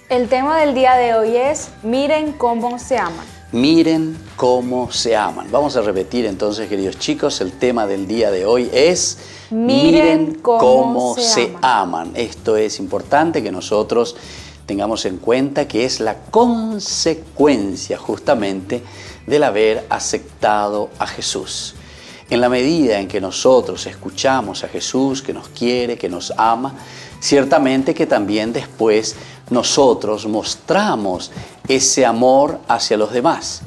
El tema del día de hoy es miren cómo se aman. Miren cómo se aman. Vamos a repetir entonces, queridos chicos, el tema del día de hoy es miren cómo se aman. Esto es importante que nosotros tengamos en cuenta que es la consecuencia justamente del haber aceptado a Jesús. En la medida en que nosotros escuchamos a Jesús, que nos quiere, que nos ama, ciertamente que también después nosotros mostramos ese amor hacia los demás.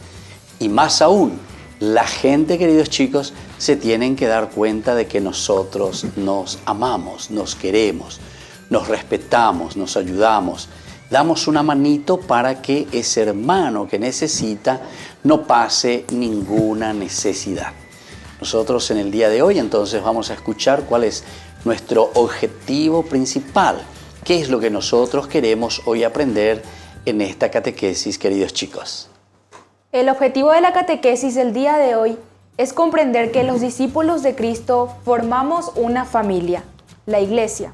Y más aún, la gente, queridos chicos, se tienen que dar cuenta de que nosotros nos amamos, nos queremos, nos respetamos, nos ayudamos. Damos una manito para que ese hermano que necesita no pase ninguna necesidad. Nosotros en el día de hoy entonces vamos a escuchar cuál es nuestro objetivo principal. ¿Qué es lo que nosotros queremos hoy aprender en esta catequesis, queridos chicos? El objetivo de la catequesis del día de hoy es comprender que los discípulos de Cristo formamos una familia, la Iglesia.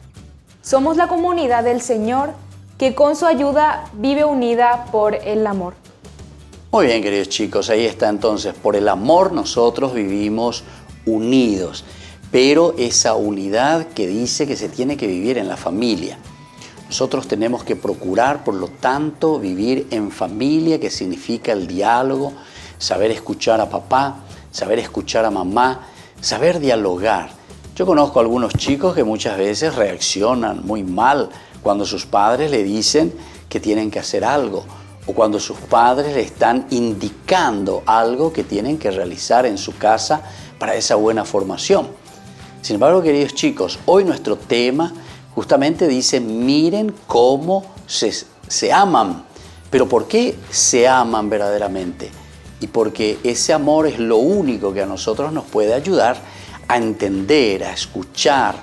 Somos la comunidad del Señor que con su ayuda vive unida por el amor. Muy bien, queridos chicos, ahí está entonces. Por el amor nosotros vivimos unidos, pero esa unidad que dice que se tiene que vivir en la familia. Nosotros tenemos que procurar, por lo tanto, vivir en familia, que significa el diálogo, saber escuchar a papá, saber escuchar a mamá, saber dialogar. Yo conozco a algunos chicos que muchas veces reaccionan muy mal cuando sus padres le dicen que tienen que hacer algo o cuando sus padres le están indicando algo que tienen que realizar en su casa para esa buena formación. Sin embargo, queridos chicos, hoy nuestro tema justamente dice, miren cómo se aman. ¿Pero por qué se aman verdaderamente? Y porque ese amor es lo único que a nosotros nos puede ayudar a entender, a escuchar,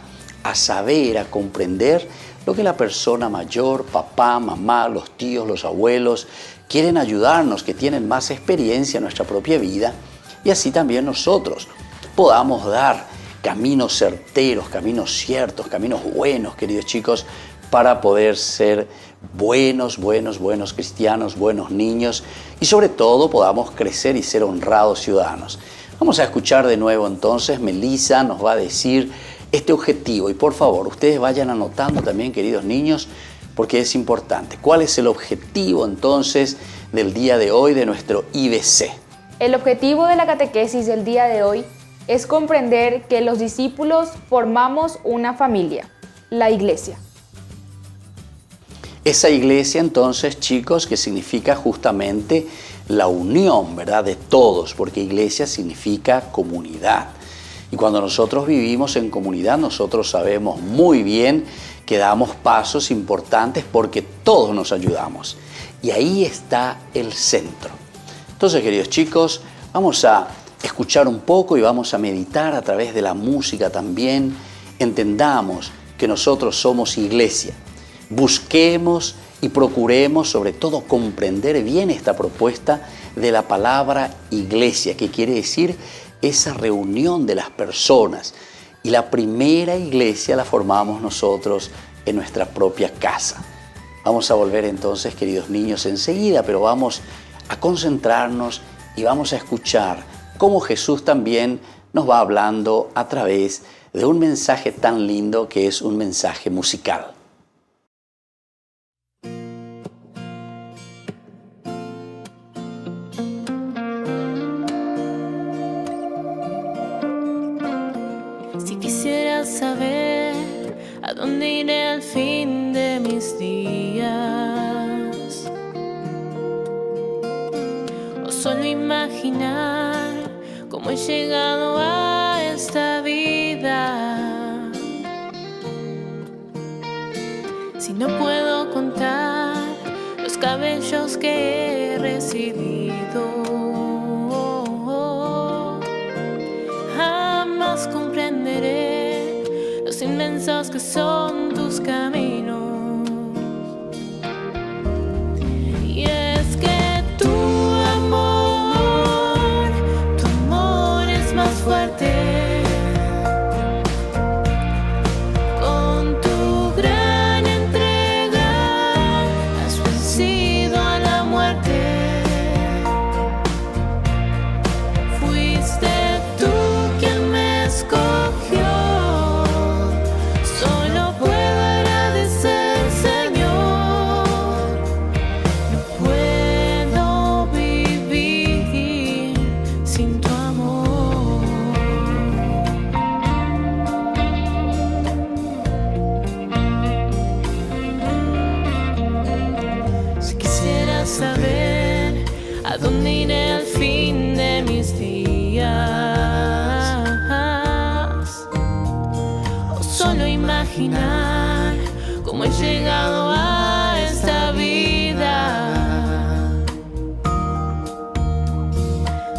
a saber, a comprender lo que la persona mayor, papá, mamá, los tíos, los abuelos, quieren ayudarnos, que tienen más experiencia en nuestra propia vida, y así también nosotros podamos dar caminos certeros, caminos ciertos, caminos buenos, queridos chicos, para poder ser buenos cristianos, buenos niños, y sobre todo podamos crecer y ser honrados ciudadanos. Vamos a escuchar de nuevo entonces, Melissa nos va a decir este objetivo, y por favor, ustedes vayan anotando también, queridos niños, porque es importante. ¿Cuál es el objetivo entonces del día de hoy de nuestro IBC? El objetivo de la catequesis del día de hoy es comprender que los discípulos formamos una familia, la iglesia. Esa iglesia entonces, chicos, que significa justamente la unión, ¿verdad?, de todos, porque iglesia significa comunidad. Y cuando nosotros vivimos en comunidad, nosotros sabemos muy bien que damos pasos importantes porque todos nos ayudamos. Y ahí está el centro. Entonces, queridos chicos, vamos a escuchar un poco y vamos a meditar a través de la música también. Entendamos que nosotros somos iglesia. Busquemos y procuremos sobre todo comprender bien esta propuesta de la palabra iglesia, que quiere decir esa reunión de las personas. Y la primera iglesia la formamos nosotros en nuestra propia casa. Vamos a volver entonces, queridos niños, enseguida, pero vamos a concentrarnos y vamos a escuchar cómo Jesús también nos va hablando a través de un mensaje tan lindo que es un mensaje musical. Si quisiera saber a dónde iré al fin de mis días, o solo imaginar cómo he llegado a esta vida, si no puedo contar los cabellos que he recibido, jamás comprenderé los inmensos que son tus caminos. Y es que tu amor es más fuerte. Con tu gran entrega has vencido a la muerte. Fuiste tú quien me escogió. Solo puedo agradecer, Señor. No puedo vivir sin tu amor. Si quisiera saber a dónde iré al fin de mis días, o solo imaginar cómo he llegado a esta vida,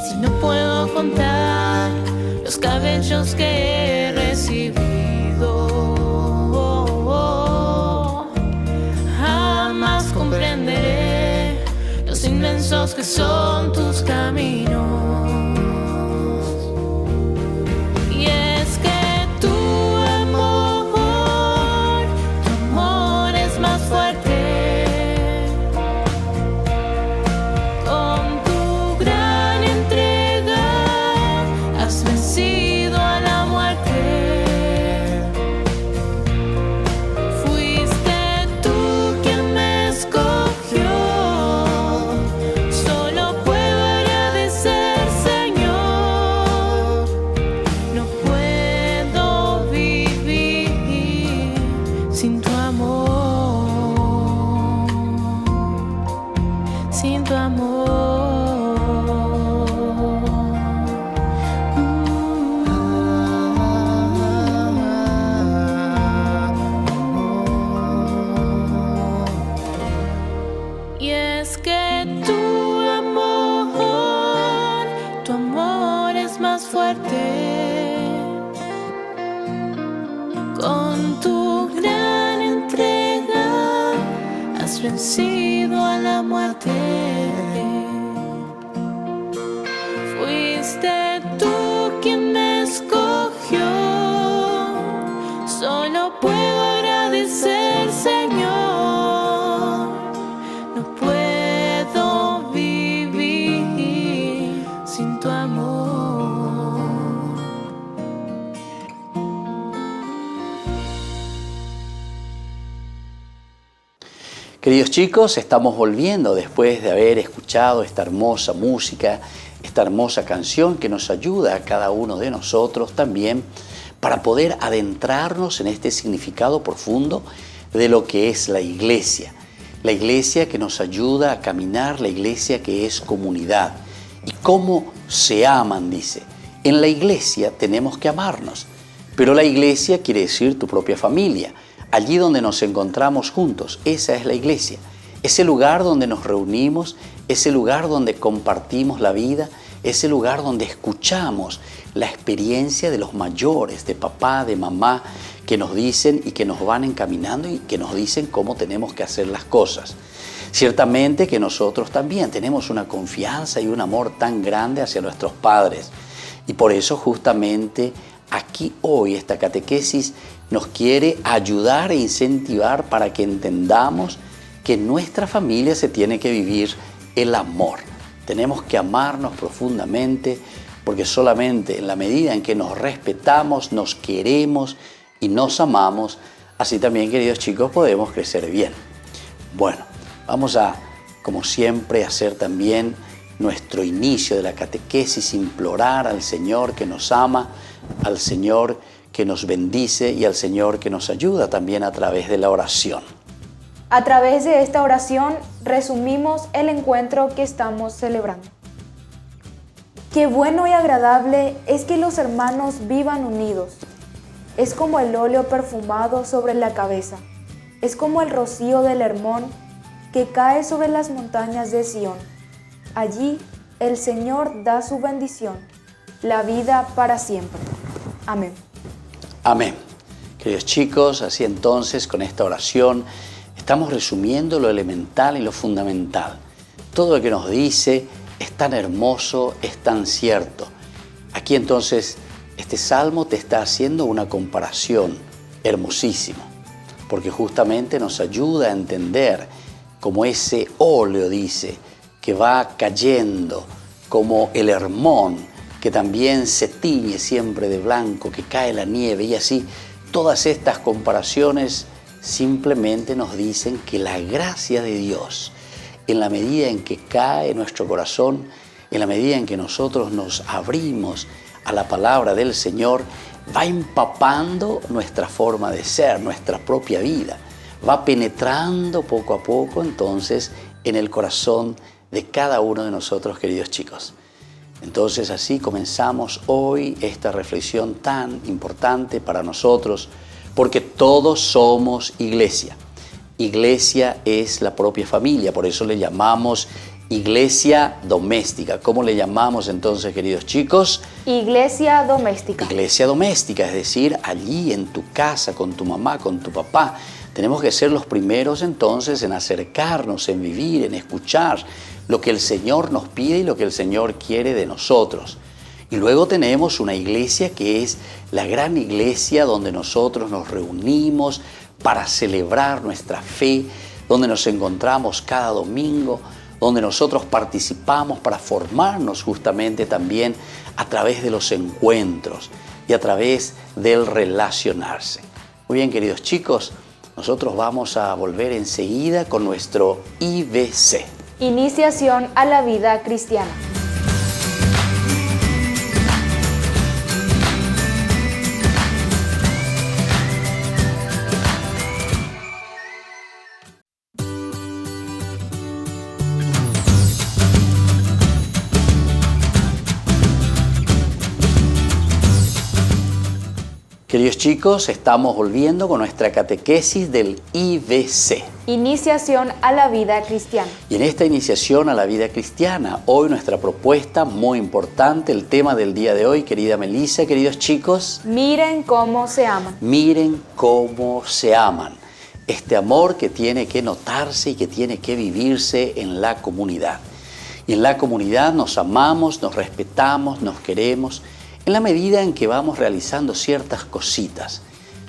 si no puedo contar los cabellos que he recibido, jamás comprenderé los inmensos que son tus caminos. Y es que tu amor es más fuerte. Con tu gran entrega has vencido a la muerte. Fuiste tú quien me escogió. Solo puedo agradecer, Señor. No puedo vivir sin tu amor, sin tu amor. Y es que tu amor es más fuerte. Con tu gran entrega has vencido a la muerte. Fuiste tú quien me escogió. Solo puedo agradecer, Señor. No puedo vivir sin tu amor. Queridos chicos, estamos volviendo después de haber escuchado esta hermosa música, esta hermosa canción que nos ayuda a cada uno de nosotros también para poder adentrarnos en este significado profundo de lo que es la iglesia. La iglesia que nos ayuda a caminar, la iglesia que es comunidad. ¿Y cómo se aman? Dice. En la iglesia tenemos que amarnos, pero la iglesia quiere decir tu propia familia. Allí donde nos encontramos juntos, esa es la iglesia. Ese lugar donde nos reunimos, ese lugar donde compartimos la vida, ese lugar donde escuchamos la experiencia de los mayores, de papá, de mamá, que nos dicen y que nos van encaminando y que nos dicen cómo tenemos que hacer las cosas. Ciertamente que nosotros también tenemos una confianza y un amor tan grande hacia nuestros padres. Y por eso justamente aquí hoy esta catequesis nos quiere ayudar e incentivar para que entendamos que en nuestra familia se tiene que vivir el amor. Tenemos que amarnos profundamente porque solamente en la medida en que nos respetamos, nos queremos y nos amamos, así también, queridos chicos, podemos crecer bien. Bueno, vamos a, como siempre, hacer también nuestro inicio de la catequesis, implorar al Señor que nos ama, al Señor que nos bendice y al Señor que nos ayuda también a través de la oración. A través de esta oración resumimos el encuentro que estamos celebrando. Qué bueno y agradable es que los hermanos vivan unidos. Es como el óleo perfumado sobre la cabeza. Es como el rocío del Hermón que cae sobre las montañas de Sión. Allí el Señor da su bendición, la vida para siempre. Amén. Amén. Queridos chicos, así entonces con esta oración estamos resumiendo lo elemental y lo fundamental. Todo lo que nos dice es tan hermoso, es tan cierto. Aquí entonces este salmo te está haciendo una comparación hermosísima, porque justamente nos ayuda a entender como ese óleo, dice, que va cayendo, como el Hermón, que también se tiñe siempre de blanco, que cae la nieve, y así todas estas comparaciones simplemente nos dicen que la gracia de Dios, en la medida en que cae en nuestro corazón, en la medida en que nosotros nos abrimos a la palabra del Señor, va empapando nuestra forma de ser, nuestra propia vida, va penetrando poco a poco entonces en el corazón de cada uno de nosotros, queridos chicos. Entonces así comenzamos hoy esta reflexión tan importante para nosotros, porque todos somos iglesia. Iglesia es la propia familia, por eso le llamamos iglesia doméstica. ¿Cómo le llamamos entonces, queridos chicos? Iglesia doméstica. Iglesia doméstica, es decir, allí en tu casa, con tu mamá, con tu papá. Tenemos que ser los primeros entonces en acercarnos, en vivir, en escuchar lo que el Señor nos pide y lo que el Señor quiere de nosotros. Y luego tenemos una iglesia que es la gran iglesia donde nosotros nos reunimos para celebrar nuestra fe, donde nos encontramos cada domingo, donde nosotros participamos para formarnos justamente también a través de los encuentros y a través del relacionarse. Muy bien, queridos chicos, nosotros vamos a volver enseguida con nuestro IBC. Iniciación a la vida cristiana. Queridos chicos, estamos volviendo con nuestra catequesis del IBC. Iniciación a la vida cristiana. Y en esta iniciación a la vida cristiana, hoy nuestra propuesta muy importante, el tema del día de hoy, querida Melissa, queridos chicos. Miren cómo se aman. Miren cómo se aman. Este amor que tiene que notarse y que tiene que vivirse en la comunidad. Y en la comunidad nos amamos, nos respetamos, nos queremos, en la medida en que vamos realizando ciertas cositas.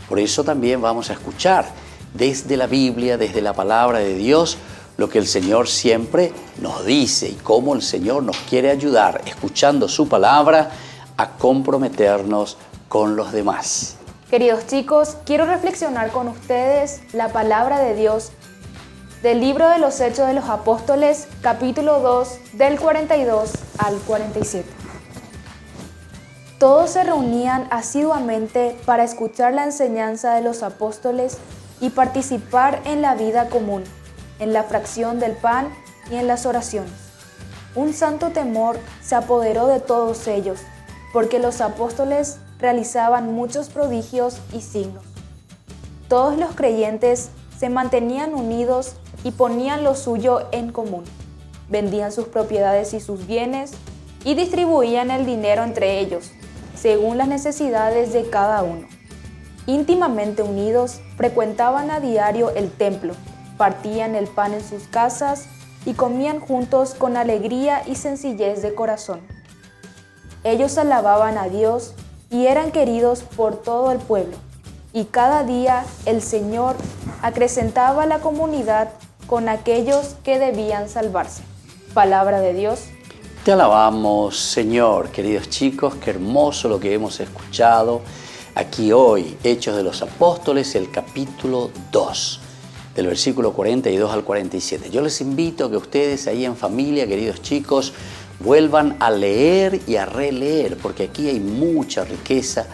Por eso también vamos a escuchar desde la Biblia, desde la palabra de Dios, lo que el Señor siempre nos dice y cómo el Señor nos quiere ayudar, escuchando su palabra, a comprometernos con los demás. Queridos chicos, quiero reflexionar con ustedes la palabra de Dios del libro de los Hechos de los Apóstoles, capítulo 2, del 42 al 47. Todos se reunían asiduamente para escuchar la enseñanza de los apóstoles y participar en la vida común, en la fracción del pan y en las oraciones. Un santo temor se apoderó de todos ellos, porque los apóstoles realizaban muchos prodigios y signos. Todos los creyentes se mantenían unidos y ponían lo suyo en común. Vendían sus propiedades y sus bienes y distribuían el dinero entre ellos, según las necesidades de cada uno. Íntimamente unidos, frecuentaban a diario el templo, partían el pan en sus casas y comían juntos con alegría y sencillez de corazón. Ellos alababan a Dios y eran queridos por todo el pueblo, y cada día el Señor acrecentaba la comunidad con aquellos que debían salvarse. Palabra de Dios. Te alabamos, Señor. Queridos chicos, qué hermoso lo que hemos escuchado aquí hoy. Hechos de los Apóstoles, el capítulo 2, del versículo 42 al 47. Yo les invito a que ustedes ahí en familia, queridos chicos, vuelvan a leer y a releer, porque aquí hay mucha riqueza,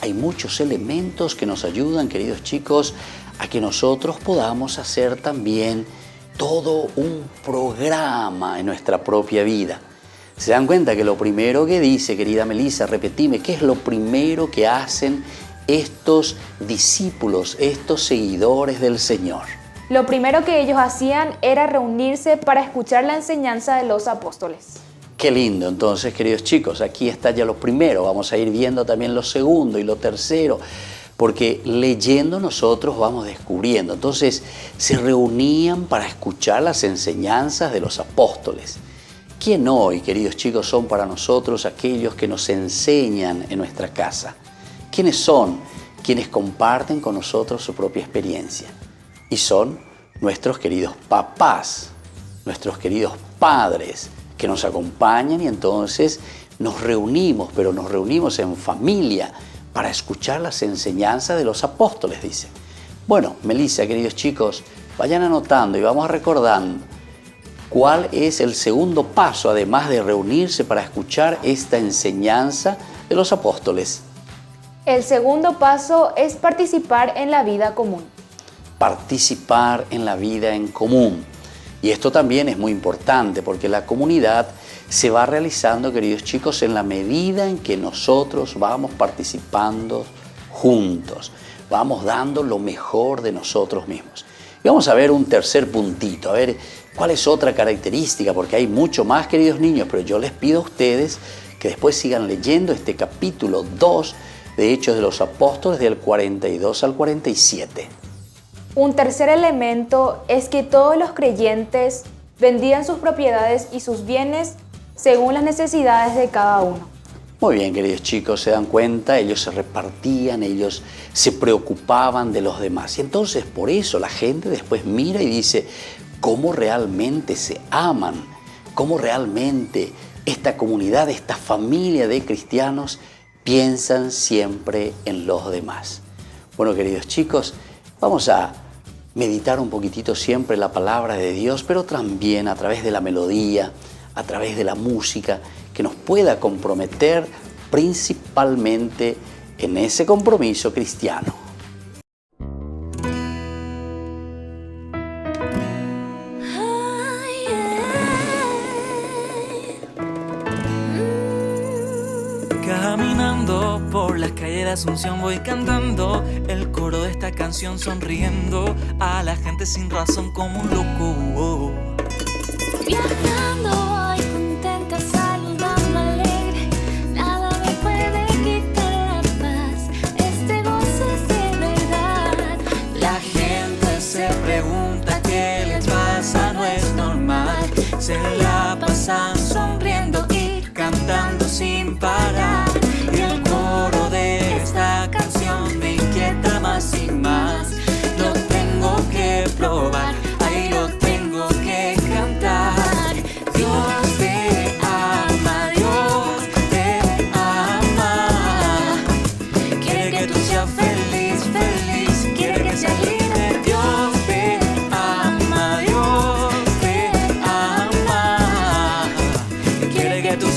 hay muchos elementos que nos ayudan, queridos chicos, a que nosotros podamos hacer también todo un programa en nuestra propia vida. ¿Se dan cuenta que lo primero que dice, querida Melissa, repetime, qué es lo primero que hacen estos discípulos, estos seguidores del Señor? Lo primero que ellos hacían era reunirse para escuchar la enseñanza de los apóstoles. Qué lindo, entonces, queridos chicos, aquí está ya lo primero, vamos a ir viendo también lo segundo y lo tercero, porque leyendo nosotros vamos descubriendo. Entonces, se reunían para escuchar las enseñanzas de los apóstoles. ¿Quién hoy, queridos chicos, son para nosotros aquellos que nos enseñan en nuestra casa? ¿Quiénes son quienes comparten con nosotros su propia experiencia? Y son nuestros queridos papás, nuestros queridos padres, que nos acompañan y entonces nos reunimos, pero nos reunimos en familia para escuchar las enseñanzas de los apóstoles, dice. Bueno, Melissa, queridos chicos, vayan anotando y vamos recordando cuál es el segundo paso, además de reunirse para escuchar esta enseñanza de los apóstoles. El segundo paso es participar en la vida común. Participar en la vida en común. Y esto también es muy importante porque la comunidad se va realizando, queridos chicos, en la medida en que nosotros vamos participando juntos, vamos dando lo mejor de nosotros mismos. Y vamos a ver un tercer puntito, a ver cuál es otra característica, porque hay mucho más, queridos niños, pero yo les pido a ustedes que después sigan leyendo este capítulo 2 de Hechos de los Apóstoles del 42 al 47. Un tercer elemento es que todos los creyentes vendían sus propiedades y sus bienes según las necesidades de cada uno. Muy bien, queridos chicos, se dan cuenta, ellos se repartían, ellos se preocupaban de los demás. Y entonces por eso la gente después mira y dice cómo realmente se aman, cómo realmente esta comunidad, esta familia de cristianos piensan siempre en los demás. Bueno, queridos chicos, vamos a meditar un poquitito siempre la palabra de Dios, pero también a través de la melodía, a través de la música, que nos pueda comprometer principalmente en ese compromiso cristiano. Caminando por las calles de Asunción voy cantando el coro de esta canción, sonriendo a la gente sin razón como un loco. Viajando voy contenta, saludando alegre, nada me puede quitar la paz, este gozo es de verdad. La gente se pregunta qué les pasa, no es normal, se la pasan sonriendo y cantando sin parar. Y el coro de esta canción me inquieta más y más, lo tengo que probar, ahí lo tengo que cantar. Dios te ama, Dios te ama, quiere que tú seas feliz, feliz, quiere que seas libre. Dios te ama, Dios te ama, quiere que tú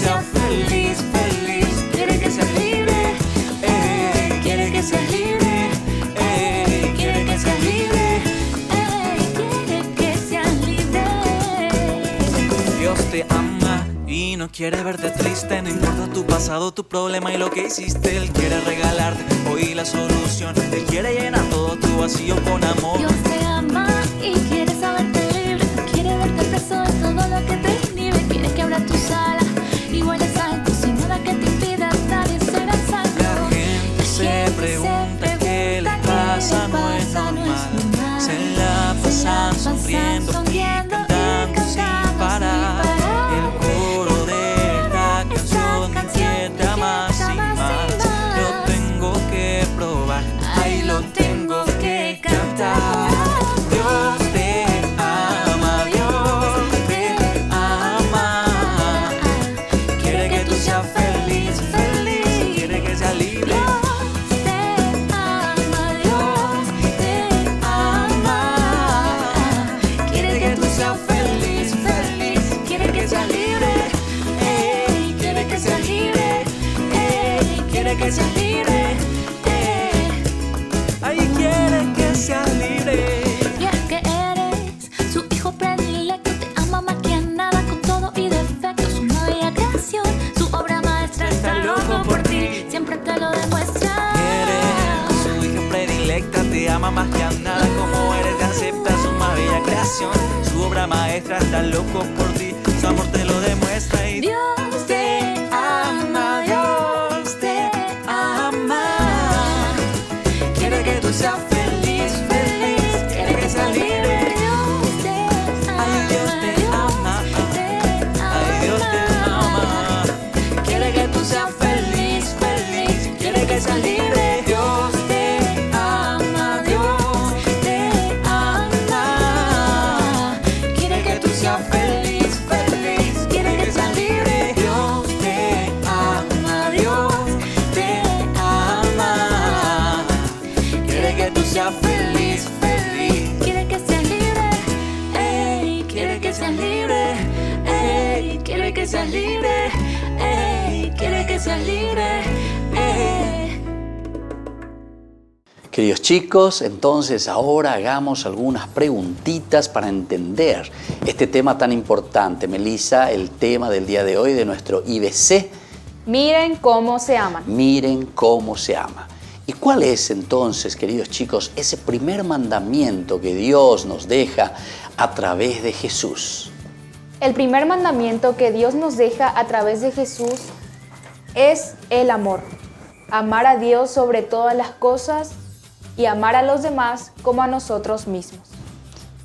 no quiere verte triste, no importa tu pasado, tu problema y lo que hiciste. Él quiere regalarte hoy la solución. Él quiere llenar todo tu vacío con amor. Dios te ama y quiere saberte libre. No quiere verte preso de todo lo que te inhibe. Quiere que abra tus alas y vueles alto sin nada que te impida estar y ser salvo. La gente se pregunta qué le pasa, no es normal. Se la pasan sonriendo y cantando sin parar. El coro de esta canción me inquieta más y más. Lo tengo que probar, ay, lo tengo que cantar. Dios te ama, Dios te ama. Quiere que tú seas feliz, feliz. Quiere que seas libre. Que seas libre, ay, quiere que seas libre. Y es que eres su hijo predilecto, te ama más que a nada, con todo y defectos. Una bella creación, su obra maestra está loco por ti, siempre te lo demuestra. Eres su hija predilecta, te ama más que a nada, como eres te acepta, su más bella creación. Su obra maestra está loco por ti, su amor te lo demuestra. Y Dios te ama, Dios te ama. Quiere que tú seas feliz, feliz. Quiere que seas libre. Ay, Dios te ama. Ay, Dios te ama. Quiere que tú seas feliz, feliz. Quiere que seas libre. Dios te ama, Dios te ama. Quiere que tú seas feliz, feliz. Quiere que seas libre. Dios te ama, Dios te ama. Quiere que tú seas feliz, feliz. quiere que seas libre, Ey, quiere que seas libre. Ey, quiere que seas libre. Ey, quiere que seas libre. Ey. Queridos chicos, entonces ahora hagamos algunas preguntitas para entender este tema tan importante. Melissa, el tema del día de hoy de nuestro IBC. Miren cómo se aman. Miren cómo se ama. ¿Y cuál es entonces, queridos chicos, ese primer mandamiento que Dios nos deja a través de Jesús? El primer mandamiento que Dios nos deja a través de Jesús es el amor. Amar a Dios sobre todas las cosas y amar a los demás como a nosotros mismos.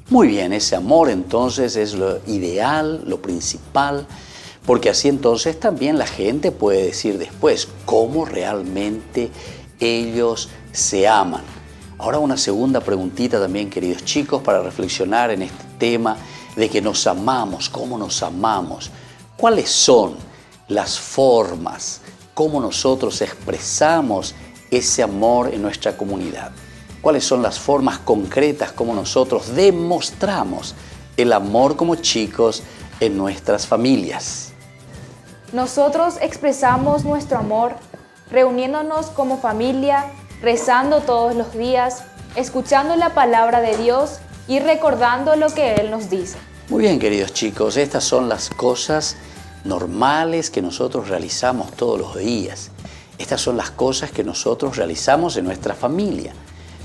Muy bien, ese amor entonces es lo ideal, lo principal, porque así entonces también la gente puede decir después cómo realmente ellos se aman. Ahora una segunda preguntita también, queridos chicos, para reflexionar en este tema de que nos amamos, cómo nos amamos. ¿Cuáles son las formas, cómo nosotros expresamos ese amor en nuestra comunidad? ¿Cuáles son las formas concretas como nosotros demostramos el amor como chicos en nuestras familias? Nosotros expresamos nuestro amor reuniéndonos como familia, rezando todos los días, escuchando la palabra de Dios y recordando lo que Él nos dice. Muy bien, queridos chicos, estas son las cosas normales que nosotros realizamos todos los días. Estas son las cosas que nosotros realizamos en nuestra familia.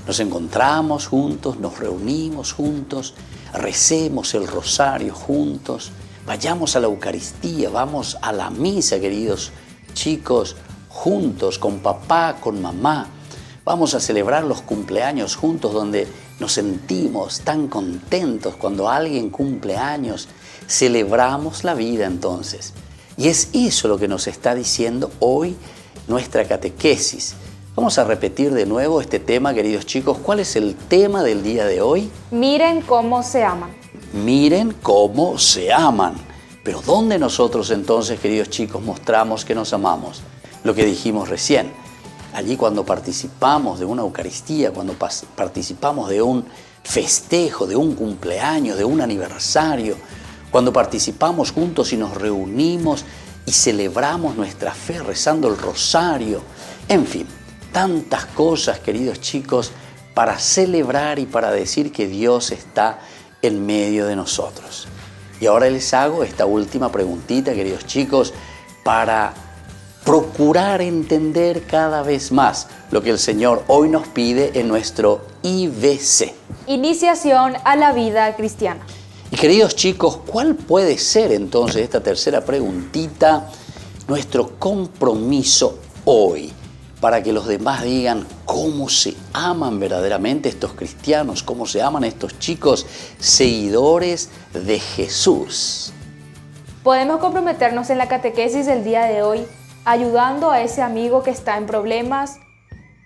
Nos encontramos juntos, nos reunimos juntos, recemos el rosario juntos, vayamos a la Eucaristía, vamos a la misa, queridos chicos, juntos, con papá, con mamá. Vamos a celebrar los cumpleaños juntos, donde nos sentimos tan contentos cuando alguien cumple años. Celebramos la vida entonces. Y es eso lo que nos está diciendo hoy nuestra catequesis. Vamos a repetir de nuevo este tema, queridos chicos. ¿Cuál es el tema del día de hoy? Miren cómo se aman. Miren cómo se aman. Pero ¿dónde nosotros entonces, queridos chicos, mostramos que nos amamos? Lo que dijimos recién. Allí cuando participamos de una Eucaristía, cuando participamos de un festejo, de un cumpleaños, de un aniversario, cuando participamos juntos y nos reunimos y celebramos nuestra fe rezando el rosario, en fin, tantas cosas, queridos chicos, para celebrar y para decir que Dios está en medio de nosotros. Y ahora les hago esta última preguntita, queridos chicos, para procurar entender cada vez más lo que el Señor hoy nos pide en nuestro IBC. Iniciación a la vida cristiana. Y queridos chicos, ¿cuál puede ser entonces esta tercera preguntita, nuestro compromiso hoy? Para que los demás digan cómo se aman verdaderamente estos cristianos, cómo se aman estos chicos seguidores de Jesús. Podemos comprometernos en la catequesis del día de hoy, ayudando a ese amigo que está en problemas,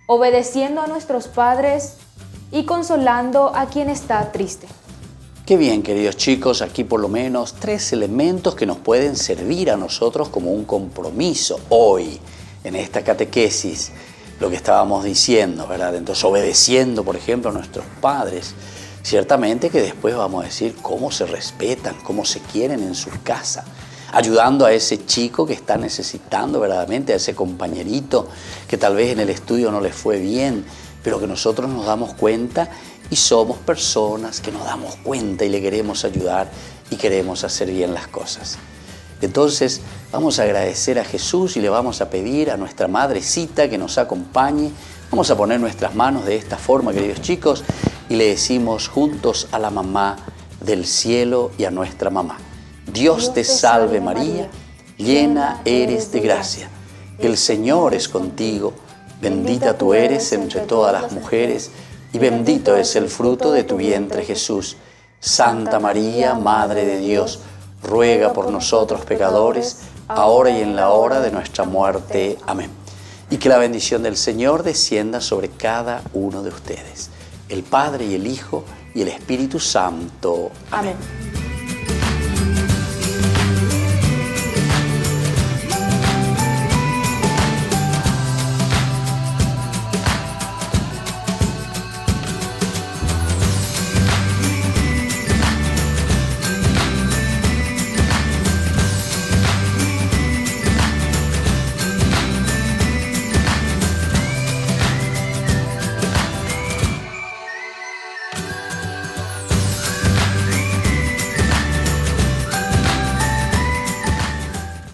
obedeciendo a nuestros padres y consolando a quien está triste. Qué bien, queridos chicos, aquí por lo menos 3 elementos que nos pueden servir a nosotros como un compromiso hoy en esta catequesis, lo que estábamos diciendo, ¿verdad? Entonces, obedeciendo, por ejemplo, a nuestros padres, ciertamente que después vamos a decir cómo se respetan, cómo se quieren en su casa, ayudando a ese chico que está necesitando verdaderamente, a ese compañerito que tal vez en el estudio no le fue bien, pero que nosotros nos damos cuenta y somos personas que nos damos cuenta y le queremos ayudar y queremos hacer bien las cosas. Entonces vamos a agradecer a Jesús y le vamos a pedir a nuestra madrecita que nos acompañe. Vamos a poner nuestras manos de esta forma, queridos chicos, y le decimos juntos a la mamá del cielo y a nuestra mamá: Dios te salve María, llena eres de gracia, el Señor es contigo, bendita tú eres entre todas las mujeres, y bendito es el fruto de tu vientre Jesús. Santa María, Madre de Dios, ruega por nosotros pecadores, ahora y en la hora de nuestra muerte. Amén. Y que la bendición del Señor descienda sobre cada uno de ustedes, el Padre y el Hijo y el Espíritu Santo. Amén.